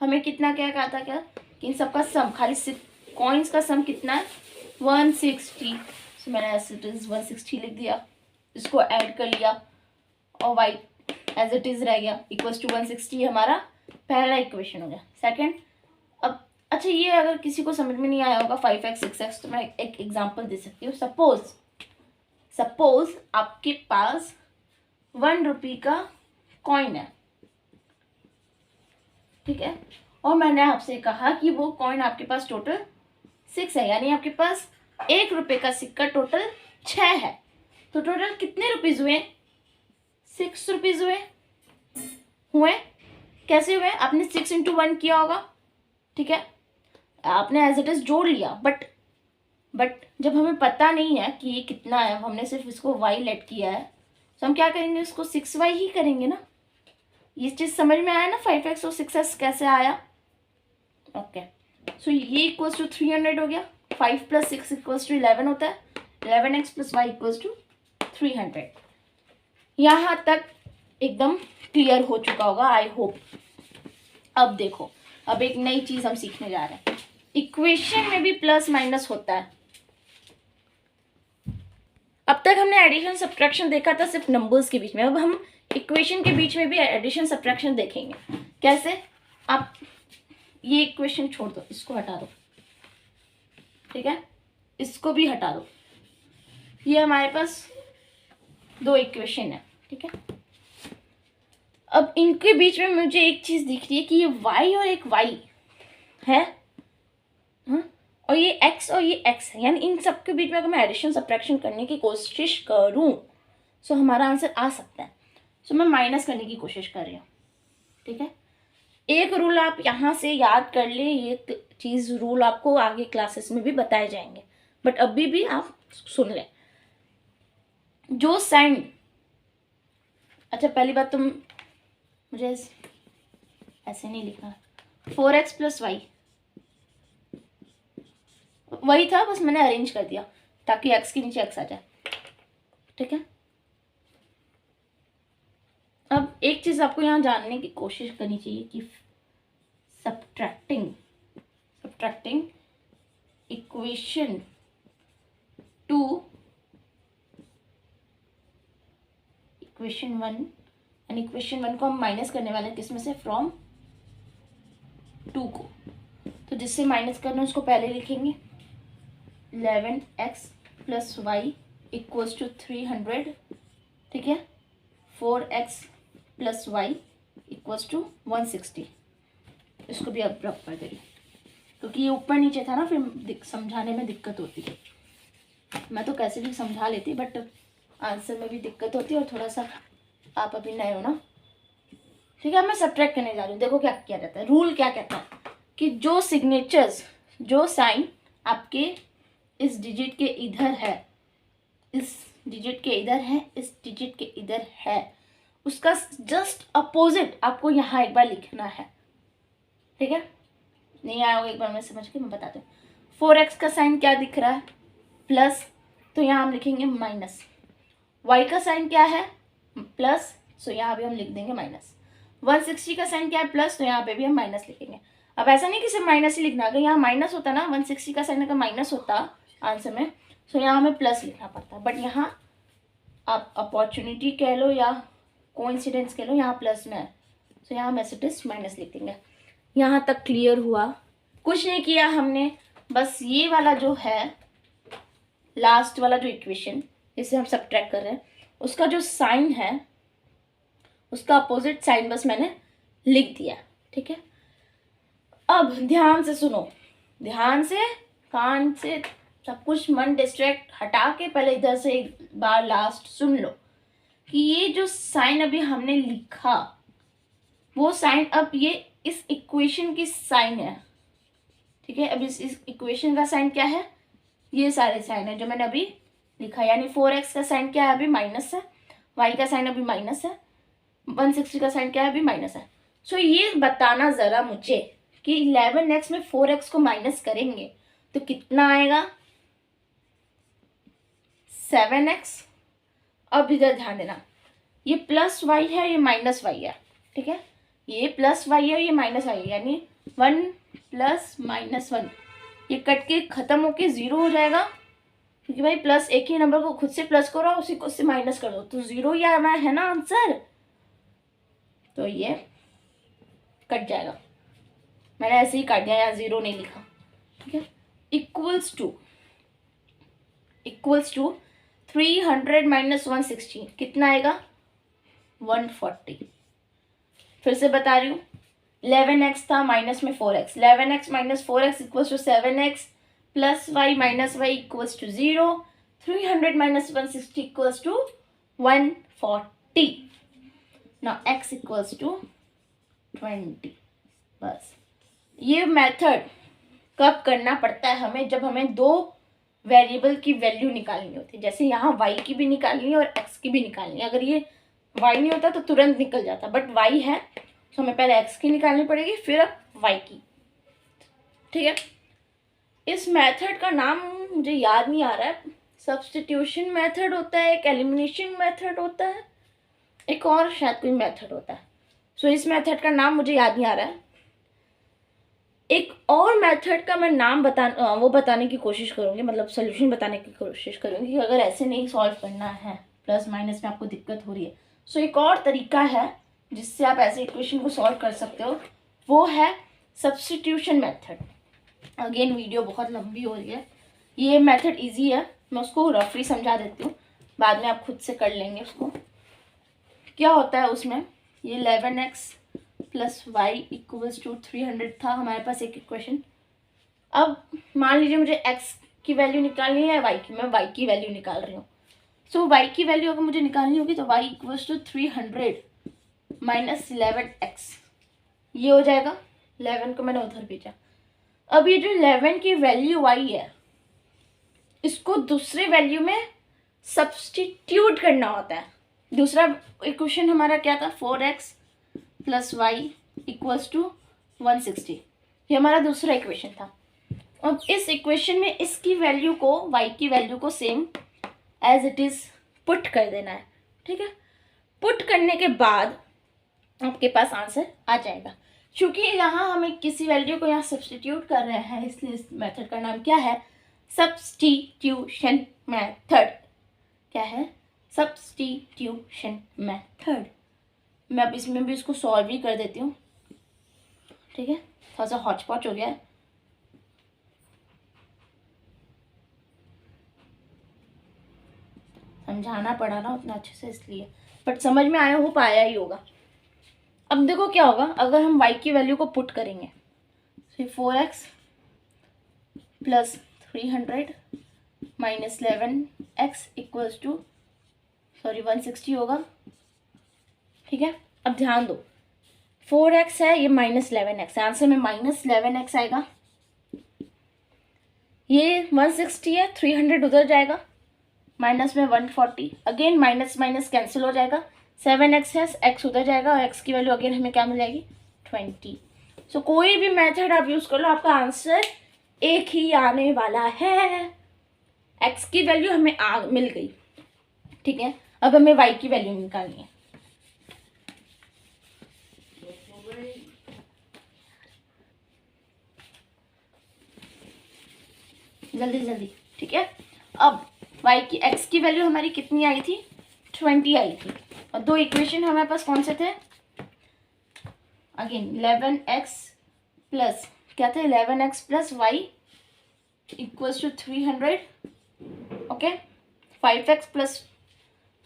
हमें कितना क्या कहा था, क्या कि इन सबका सम, खाली कॉइन्स का सम कितना है? 160। सो मैंने एज इट इज 160 लिख दिया, इसको ऐड कर लिया और y एज इट इज रह गया इक्वल्स टू 160। हमारा पहला इक्वेशन हो गया। सेकंड, अब अच्छा, ये अगर किसी को समझ में नहीं आया होगा 5x 6x, तो मैं एक एग्जांपल दे सकती हूँ। सपोज आपके पास 1 रुपये का कॉइन है, ठीक है, और मैंने आपसे कहा कि वो कॉइन आपके पास टोटल 6 है, यानी आपके पास 1 रुपये का सिक्का टोटल 6 है। तो टोटल कितने रुपीज हुए? 6 रुपीज हुए। कैसे हुए? आपने 6 × 1 किया होगा, ठीक है, आपने एज इट इज जोड़ लिया। बट जब हमें पता नहीं है कि ये कितना है, हमने सिर्फ इसको y लेट किया है, तो हम क्या करेंगे, इसको 6y ही करेंगे ना। ये चीज़ समझ में आया ना, 5x और 6x कैसे आया? ओके, सो ये इक्वल्स टू 300 हो गया। 5 + 6 = 11 होता है। 11x + y = 300। यहाँ तक एकदम क्लियर हो चुका होगा, आई होप। अब देखो, अब एक नई चीज़ हम सीखने जा रहे हैं। इक्वेशन में भी प्लस माइनस होता है। अब तक हमने एडिशन सब्ट्रैक्शन देखा था सिर्फ नंबर्स के बीच में, अब हम इक्वेशन के बीच में भी एडिशन सब्ट्रैक्शन देखेंगे। कैसे? आप ये इक्वेशन छोड़ दो, इसको हटा दो, ठीक है, इसको भी हटा दो। ये हमारे पास 2 इक्वेशन है, ठीक है। अब इनके बीच में मुझे एक चीज़ दिख रही है कि ये y और एक y है, हाँ, और ये x और ये x है, यानी इन सब के बीच में अगर मैं एडिशन सब्ट्रैक्शन करने की कोशिश करूँ तो हमारा आंसर आ सकता है। सो मैं माइनस करने की कोशिश कर रही हूँ, ठीक है। एक रूल आप यहाँ से याद कर ले, ये चीज़ रूल आपको आगे क्लासेस में भी बताए जाएंगे, बट अभी भी आप सुन लें। जो साइन, अच्छा पहली बात तो मुझे ऐसे नहीं लिखा, 4x + y वही था, बस मैंने अरेंज कर दिया ताकि x के नीचे x आ जाए, ठीक है। अब एक चीज़ आपको यहाँ जानने की कोशिश करनी चाहिए कि subtracting equation 2 equation 1 and equation 1 को हम माइनस करने वाले हैं, किसमें से? फ्रॉम 2 को। तो जिससे माइनस करना है उसको पहले लिखेंगे। 11x + y = 300, ठीक है। 4x + y = 160। इसको भी अब रख कर देंगे क्योंकि ये ऊपर नीचे था ना, फिर समझाने में दिक्कत होती है। मैं तो कैसे भी समझा लेती, बट आंसर में भी दिक्कत होती है, और थोड़ा सा आप अभी नए हो ना, ठीक है। मैं सब्ट्रैक्ट करने जा रही हूँ। देखो क्या किया जाता है, रूल क्या कहता है कि जो सिग्नेचर्स, जो साइन आपके इस डिजिट के इधर है, इस डिजिट के इधर है, इस डिजिट के इधर है, उसका जस्ट अपोजिट आपको यहाँ एक बार लिखना है, ठीक है। नहीं आया होगा, एक बार मैं समझ के मैं बताती हूँ। 4x का साइन क्या दिख रहा है? प्लस, तो यहाँ हम लिखेंगे माइनस। y का साइन क्या है? प्लस, सो यहाँ भी हम लिख देंगे माइनस। 160 का साइन क्या है? प्लस, तो यहाँ पे भी हम माइनस लिखेंगे। अब ऐसा नहीं कि सिर्फ माइनस ही लिखना, अगर यहाँ माइनस होता ना, 160 का साइन अगर माइनस होता आंसर में, तो यहाँ हमें प्लस लिखना पड़ता। बट यहाँ आप अपॉर्चुनिटी कह लो या कोइंसिडेंस कह लो, यहाँ प्लस में है, तो यहाँ हम ऐसे माइनस लिख देंगे। यहाँ तक क्लियर हुआ? कुछ नहीं किया हमने, बस ये वाला जो है लास्ट वाला जो इक्वेशन, इसे हम सब्ट्रैक्ट कर रहे हैं, उसका जो साइन है उसका अपोजिट साइन बस मैंने लिख दिया, ठीक है। अब ध्यान से सुनो, ध्यान से, कान से सब कुछ मन डिस्ट्रैक्ट हटा के पहले इधर से एक बार लास्ट सुन लो कि ये जो साइन अभी हमने लिखा, वो साइन अब ये इस इक्वेशन की साइन है, ठीक है। अब इस इक्वेशन का साइन क्या है? ये सारे साइन है जो मैंने अभी लिखा, यानी 4x का साइन क्या है? अभी माइनस है। y का साइन अभी माइनस है। 160 का साइन क्या है? अभी माइनस है। सो ये बताना ज़रा मुझे कि 11x में 4x को माइनस करेंगे तो कितना आएगा? 7x। अब इधर ध्यान देना, ये प्लस y है, ये माइनस y है, ठीक है। ये प्लस y है, ये माइनस y है, यानी 1 + -1 ये कट के ख़त्म होके 0 हो जाएगा, क्योंकि भाई प्लस एक ही नंबर को खुद से प्लस करो, उसी को उससे माइनस कर दो, तो 0 ही आना है ना आंसर। तो ये कट जाएगा, मैंने ऐसे ही काट दिया, यहाँ 0 नहीं लिखा, ठीक है। इक्वल्स टू 300 माइनस 160 कितना आएगा, 140। फिर से बता रही हूँ, 11x था, माइनस में 4x, 11x minus 4x equals to 7x plus y minus y equals to 0, 300 minus 160 equals to 140। Now x equals to 20। बस ये मेथड कब करना पड़ता है हमें, जब हमें दो वेरिएबल की वैल्यू निकालनी होती है। जैसे यहाँ y की भी निकालनी है और x की भी निकालनी है। अगर ये y नहीं होता तो तुरंत निकल जाता, बट y है तो हमें पहले x की निकालनी पड़ेगी, फिर अब y की, ठीक है। इस मेथड का नाम मुझे याद नहीं आ रहा है, सब्स्टिट्यूशन मेथड होता है, एक एलिमिनेशन मेथड होता है, एक और शायद कोई मेथड होता है। सो इस मेथड का नाम मुझे याद नहीं आ रहा है। एक और मेथड का मैं नाम बताने की कोशिश करूँगी, मतलब सोल्यूशन बताने की कोशिश करूँगी कि अगर ऐसे नहीं सॉल्व करना है, प्लस माइनस में आपको दिक्कत हो रही है। सो एक और तरीका है जिससे आप ऐसे इक्वेशन को सॉल्व कर सकते हो, वो है सब्स्टिट्यूशन मेथड। अगेन वीडियो बहुत लंबी हो रही है, ये मेथड इजी है, मैं उसको रफली समझा देती हूँ, बाद में आप खुद से कर लेंगे उसको। क्या होता है उसमें, ये 11x plus y equals to 300 था हमारे पास एक इक्वेशन। अब मान लीजिए मुझे x की वैल्यू निकालनी है या y की, मैं y की वैल्यू निकाल रही हूँ। सो y की वैल्यू अगर मुझे निकालनी होगी तो y equals to 300 minus 11x, ये हो जाएगा। 11 को मैंने उधर भेजा। अब ये जो 11 की वैल्यू आई है, इसको दूसरे वैल्यू में सब्स्टिट्यूट करना होता है। दूसरा इक्वेशन हमारा क्या था, 4x plus y equals to 160, ये हमारा दूसरा इक्वेशन था। अब इस इक्वेशन में इसकी वैल्यू को, y की वैल्यू को same as it is put कर देना है, ठीक है। पुट करने के बाद आपके पास आंसर आ जाएगा। क्योंकि यहाँ हमें किसी वैल्यू को यहाँ सब्स्टिट्यूट कर रहे हैं, इसलिए इस मेथड का नाम क्या है, सब्स्टिट्यूशन मेथड। क्या है, सब्स्टिट्यूशन मेथड। मैं अब इसमें भी इसको सॉल्व ही कर देती हूँ, ठीक है। थोड़ा सा हॉच पॉच हो गया है, समझाना पड़ा ना उतना अच्छे से इसलिए, बट समझ में आया हो, पाया ही होगा। अब देखो क्या होगा अगर हम y की वैल्यू को पुट करेंगे, फिर 4x plus 300 minus 11x equals to 160 होगा, ठीक है। अब ध्यान दो, 4x है, ये माइनस 11x, आंसर में माइनस 11x आएगा। ये 160 है, 300 उधर जाएगा, माइनस में 140, अगेन माइनस माइनस कैंसिल हो जाएगा। 7x है, x उधर जाएगा और x की वैल्यू अगेन हमें क्या मिल जाएगी, 20। सो कोई भी मेथड आप यूज़ कर लो, आपका आंसर एक ही आने वाला है। x की वैल्यू हमें मिल गई, ठीक है। अब हमें y की वैल्यू निकालनी है। जल्दी जल्दी, ठीक है। अब y की, x की वैल्यू हमारी कितनी आई थी, 20 आई थी, और दो इक्वेशन हमारे पास कौन से थे, अगेन 11x प्लस क्या थे, 11x plus y equals to 300, okay. 5x plus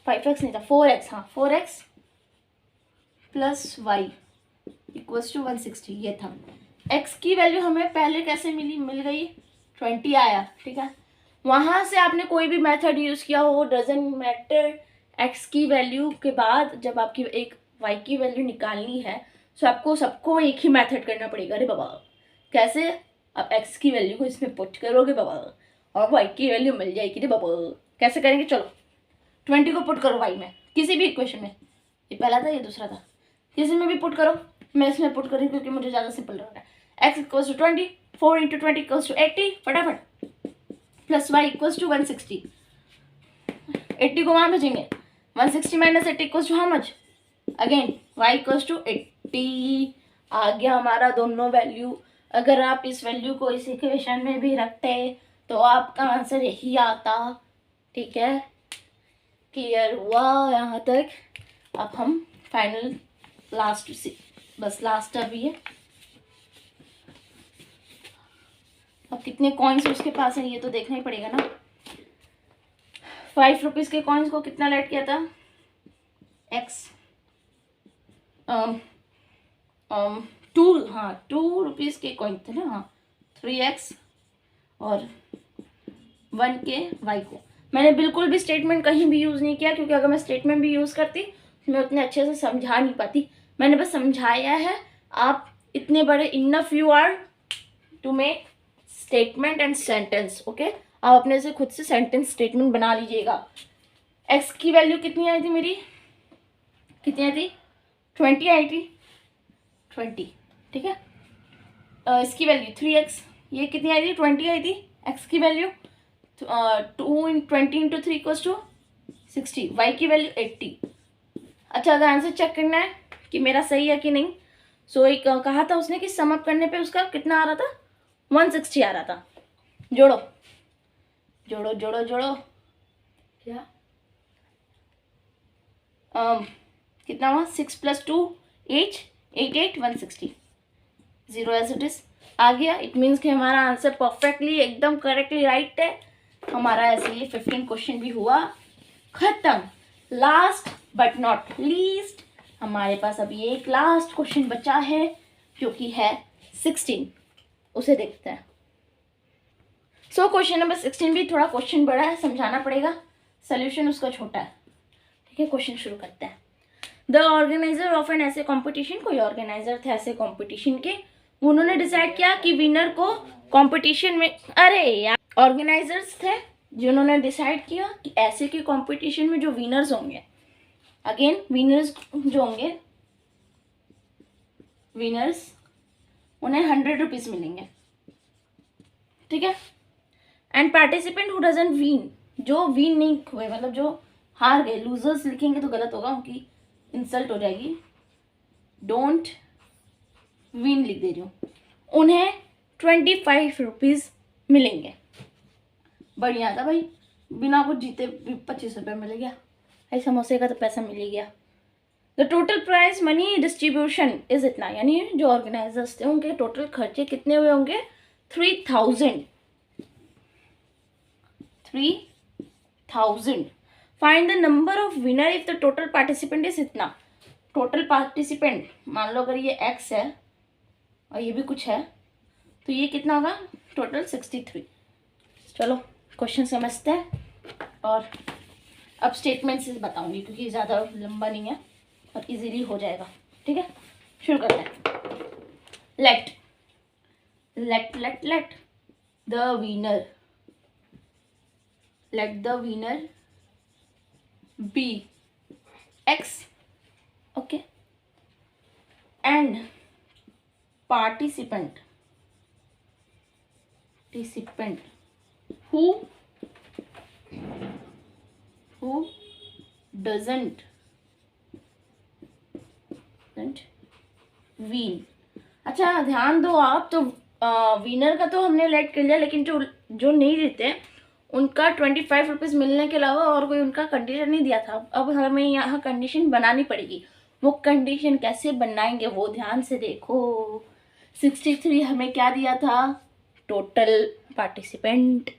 5x नहीं था, 4x, हाँ 4x plus y equals to 160, ये था। x की वैल्यू हमें पहले कैसे मिल गई, 20 आया, ठीक है। वहाँ से आपने कोई भी मेथड यूज़ किया हो, डजेंट मैटर। x की वैल्यू के बाद जब आपकी एक y की वैल्यू निकालनी है, तो आपको सबको एक ही मेथड करना पड़ेगा। अरे बाबा कैसे, आप x की वैल्यू को इसमें पुट करोगे बाबा, और y की वैल्यू मिल जाएगी। रे बाबा कैसे करेंगे, चलो 20 को पुट करो y में, किसी भी इक्वेशन में, ये पहला था ये दूसरा था, किसी में भी पुट करो। मैं इसमें पुट करूँ क्योंकि मुझे ज़्यादा सिंपल लग रहा है। x equals to 20, 4 into 20 equals to 80, फटाफट, प्लस y इक्वल्स टू 160। 80 को वहाँ भेजेंगे, 160 minus 80 equals to how much, again y equals to 80। आ गया हमारा दोनों वैल्यू। अगर आप इस वैल्यू को इस इक्वेशन में भी रखते तो आपका आंसर यही आता, ठीक है। क्लियर हुआ यहाँ तक। अब हम फाइनल लास्ट से, बस लास्ट अभी है, अब कितने कॉइन्स उसके पास है ये तो देखना ही पड़ेगा ना। 5 रुपीज़ के कॉइन्स को कितना लेट किया था, एक्स 2 रुपीज़ के कॉइन थे ना, हाँ 3x और 1 के वाई को। मैंने बिल्कुल भी स्टेटमेंट कहीं भी यूज़ नहीं किया, क्योंकि अगर मैं स्टेटमेंट भी यूज़ करती मैं उतने अच्छे से समझा नहीं पाती। मैंने बस समझाया है, आप इतने बड़े enough you are to make statement and sentence. Okay, आप अपने से खुद से सेंटेंस स्टेटमेंट बना लीजिएगा। एक्स की वैल्यू कितनी आई थी मेरी, कितनी आई थी, 20 आई थी, 20, ठीक है। इसकी वैल्यू 3x, ये कितनी आई थी, 20 आई थी। एक्स की value 20 into 3 equals to 60, y की वैल्यू 80। अच्छा, अगर आंसर चेक करना है कि मेरा सही है कि नहीं, सो एक कहा था उसने कि सम अप करने पे उसका कितना आ रहा था, 160 आ रहा था। जोड़ो जोड़ो जोड़ो जोड़ो, क्या कितना हुआ, 6 + 2 8 8 8 160, 0 एज इट इज आ गया। इट मीन्स कि हमारा आंसर परफेक्टली एकदम करेक्टली राइट है। हमारा ऐसे ही 15 क्वेश्चन भी हुआ खत्म। लास्ट बट नॉट लीस्ट, हमारे पास अभी एक लास्ट क्वेश्चन बचा है जो कि है 16, उसे देखते हैं। सो क्वेश्चन नंबर 16 भी थोड़ा क्वेश्चन बड़ा है, समझाना पड़ेगा, सोल्यूशन उसका छोटा है, ठीक है। क्वेश्चन शुरू करते हैं। द ऑर्गेनाइजर ऑफ एन ऐसे कॉम्पिटिशन, कोई ऑर्गेनाइजर थे ऐसे कॉम्पिटिशन के, उन्होंने डिसाइड किया कि विनर को कॉम्पिटिशन में, अरे यार, ऑर्गेनाइजर्स थे जिन्होंने डिसाइड किया कि ऐसे के कॉम्पिटिशन में जो विनर्स होंगे, अगेन विनर्स जो होंगे, विनर्स उन्हें 100 रुपीज़ मिलेंगे, ठीक है। And participant who doesn't win, जो विन नहीं हुए, मतलब जो हार गए, लूजर्स लिखेंगे तो गलत होगा, उनकी इंसल्ट हो जाएगी, डोंट विन लिख दे रही हूँ, उन्हें 25 रुपीज़ मिलेंगे। बढ़िया था भाई, बिना कुछ जीते 25 रुपये मिल गया, ऐसे समोसे का तो पैसा मिल ही गया। The total price money distribution is इतना, यानी जो ऑर्गेनाइजर्स थे उनके टोटल खर्चे कितने हुए होंगे, 3000। Find the number of winner if the total participant is इतना। टोटल पार्टिसिपेंट मान लो अगर ये x है और ये भी कुछ है, तो ये कितना होगा, टोटल 63। चलो क्वेश्चन समझते हैं और अब स्टेटमेंट से बताऊंगी क्योंकि ज़्यादा लंबा नहीं है और इजीली हो जाएगा, ठीक है। शुरू करते हैं। Let let let let the winner, let the winner be x, okay, and participant who doesn't win। अच्छा ध्यान दो आप, तो विनर का तो हमने लेट कर लिया, लेकिन जो नहीं जीते उनका 25 रुपीज़ मिलने के अलावा और कोई उनका कंडीशन नहीं दिया था। अब हमें यहाँ कंडीशन बनानी पड़ेगी। वो कंडीशन कैसे बनाएंगे वो ध्यान से देखो। 63 हमें क्या दिया था, टोटल पार्टिसिपेंट।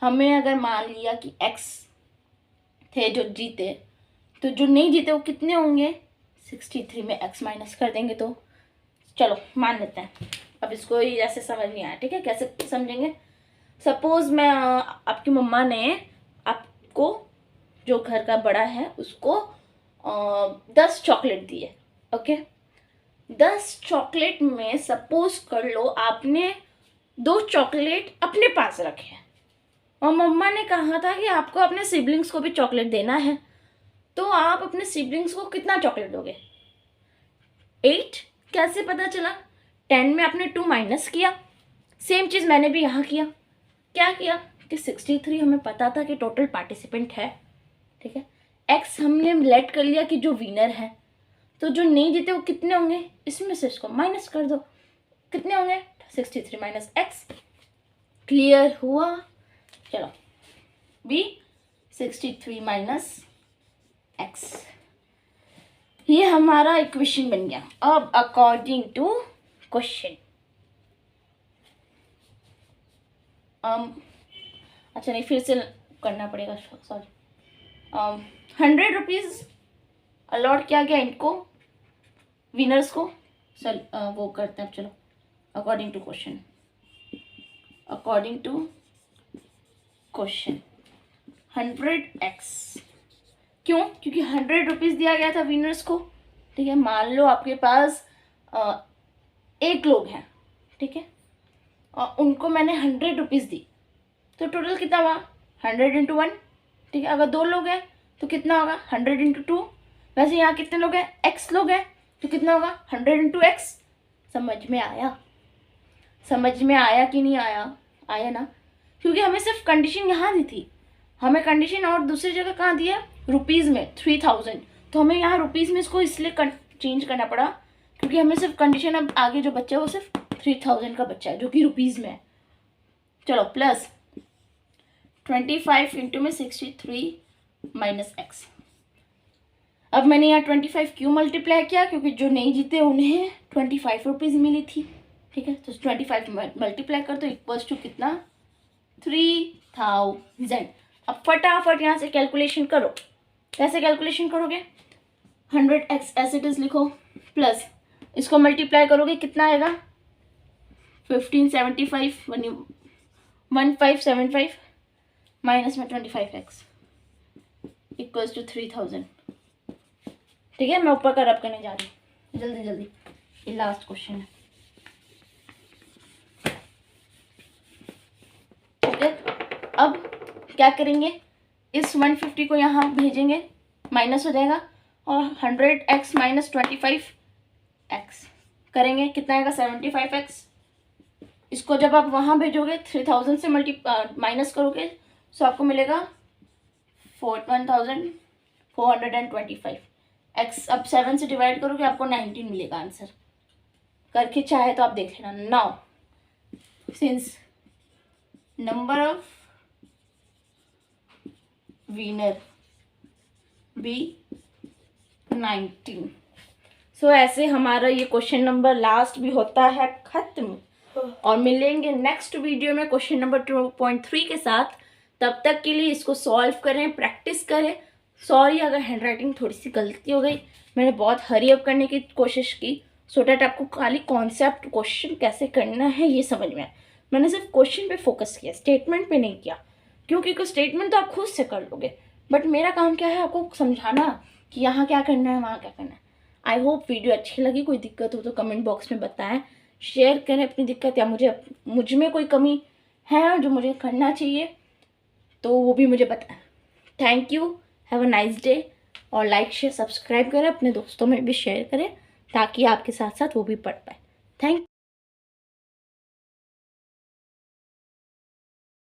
हमें अगर मान लिया कि x थे जो जीते, तो जो नहीं जीते वो कितने होंगे, 63 में x माइनस कर देंगे तो चलो मान लेते हैं। अब इसको ही ऐसे समझ नहीं आया, ठीक है, कैसे समझेंगे। सपोज मैं आपकी मम्मा ने आपको, जो घर का बड़ा है उसको 10 चॉकलेट दिए, ओके। 10 चॉकलेट में सपोज कर लो आपने 2 चॉकलेट अपने पास रखे हैं और मम्मा ने कहा था कि आपको अपने सिबलिंग्स को भी चॉकलेट देना है, तो आप अपने सिबलिंग्स को कितना चॉकलेट दोगे, 8। कैसे पता चला, 10 में आपने 2 माइनस किया। सेम चीज़ मैंने भी यहाँ किया। क्या किया कि 63 हमें पता था कि टोटल पार्टिसिपेंट है, ठीक है। x हमने लेट कर लिया कि जो विनर है, तो जो नहीं जीते वो कितने होंगे, इसमें से इसको माइनस कर दो, कितने होंगे, 63 माइनस x। क्लियर हुआ। चलो b 63 माइनस x, ये हमारा इक्वेशन बन गया। अब अकॉर्डिंग टू क्वेश्चन, अच्छा नहीं, फिर से करना पड़ेगा, सॉरी। 100 रुपीज़ अलॉट किया गया इनको, विनर्स को। चल वो करते हैं, चलो अकॉर्डिंग टू क्वेश्चन 100x। क्यों? क्योंकि 100 रुपीज़ दिया गया था विनर्स को, ठीक है। मान लो आपके पास 1 लोग हैं, ठीक है, और उनको मैंने 100 रुपीज़ दी, तो टोटल कितना हुआ? 100 × 1, ठीक है। अगर 2 लोग हैं तो कितना होगा? 100 × 2। वैसे यहाँ कितने लोग हैं? x लोग हैं, तो कितना होगा? 100 × x। समझ में आया? समझ में आया कि नहीं आया? आया ना? क्योंकि हमें सिर्फ कंडीशन यहाँ दी थी, हमें कंडीशन और दूसरी जगह कहाँ दिया? रुपीज़ में 3000। तो हमें यहाँ रुपीज़ में इसको इसलिए चेंज करना पड़ा क्योंकि हमें सिर्फ कंडीशन, अब आगे जो बच्चा है वो सिर्फ 3000 का बच्चा है जो कि रुपीज़ में है। चलो प्लस 25 इंटू में 63 माइनस x। अब मैंने यहाँ 25 क्यों मल्टीप्लाई किया? क्योंकि जो नहीं जीते उन्हें 25 रुपीज़ मिली थी, ठीक है। तो 25 मल्टीप्लाई कर दो, इक्वल्स टू कितना? 3000। अब फटाफट यहाँ से कैलकुलेशन करो। कैसे कैलकुलेशन करोगे? 100x एज इट इज लिखो, प्लस इसको मल्टीप्लाई करोगे, कितना आएगा? 1575 माइनस में 25x इक्वल्स टू 3000, ठीक है। मैं ऊपर का रब करने जा रही हूँ, जल्दी जल्दी, ये लास्ट क्वेश्चन है, ठीक है। अब क्या करेंगे? इस 150 को यहाँ भेजेंगे, माइनस हो जाएगा, और 100x माइनस 25x करेंगे, कितना आएगा? 75x। इसको जब आप वहाँ भेजोगे 3000 से माइनस करोगे तो आपको मिलेगा 1425 x। अब 7 से डिवाइड करोगे आपको 19 मिलेगा आंसर। करके चाहे तो आप देख लेना। Now since number of winner be 19, so ऐसे हमारा ये क्वेश्चन नंबर लास्ट भी होता है खत्म, और मिलेंगे नेक्स्ट वीडियो में क्वेश्चन नंबर 2.3 के साथ। तब तक के लिए इसको सॉल्व करें, प्रैक्टिस करें। सॉरी अगर हैंडराइटिंग थोड़ी सी गलती हो गई, मैंने बहुत हरी अप करने की कोशिश की सो डैट आपको खाली कॉन्सेप्ट क्वेश्चन कैसे करना है ये समझ में आए। मैंने सिर्फ क्वेश्चन पे फोकस किया, स्टेटमेंट पे नहीं किया, क्योंकि स्टेटमेंट तो आप खुद से कर लोगे, बट मेरा काम क्या है? आपको समझाना कि यहाँ क्या करना है, वहाँ क्या करना है। आई होप वीडियो अच्छी लगी। कोई दिक्कत हो तो कमेंट बॉक्स में बताएं, शेयर करें अपनी दिक्कत, या मुझ में कोई कमी है जो मुझे करना चाहिए तो वो भी मुझे बताएं। Thank you, have a nice day. और लाइक शेयर सब्सक्राइब करें, अपने दोस्तों में भी शेयर करें ताकि आपके साथ साथ वो भी पढ़ पाए। थैंक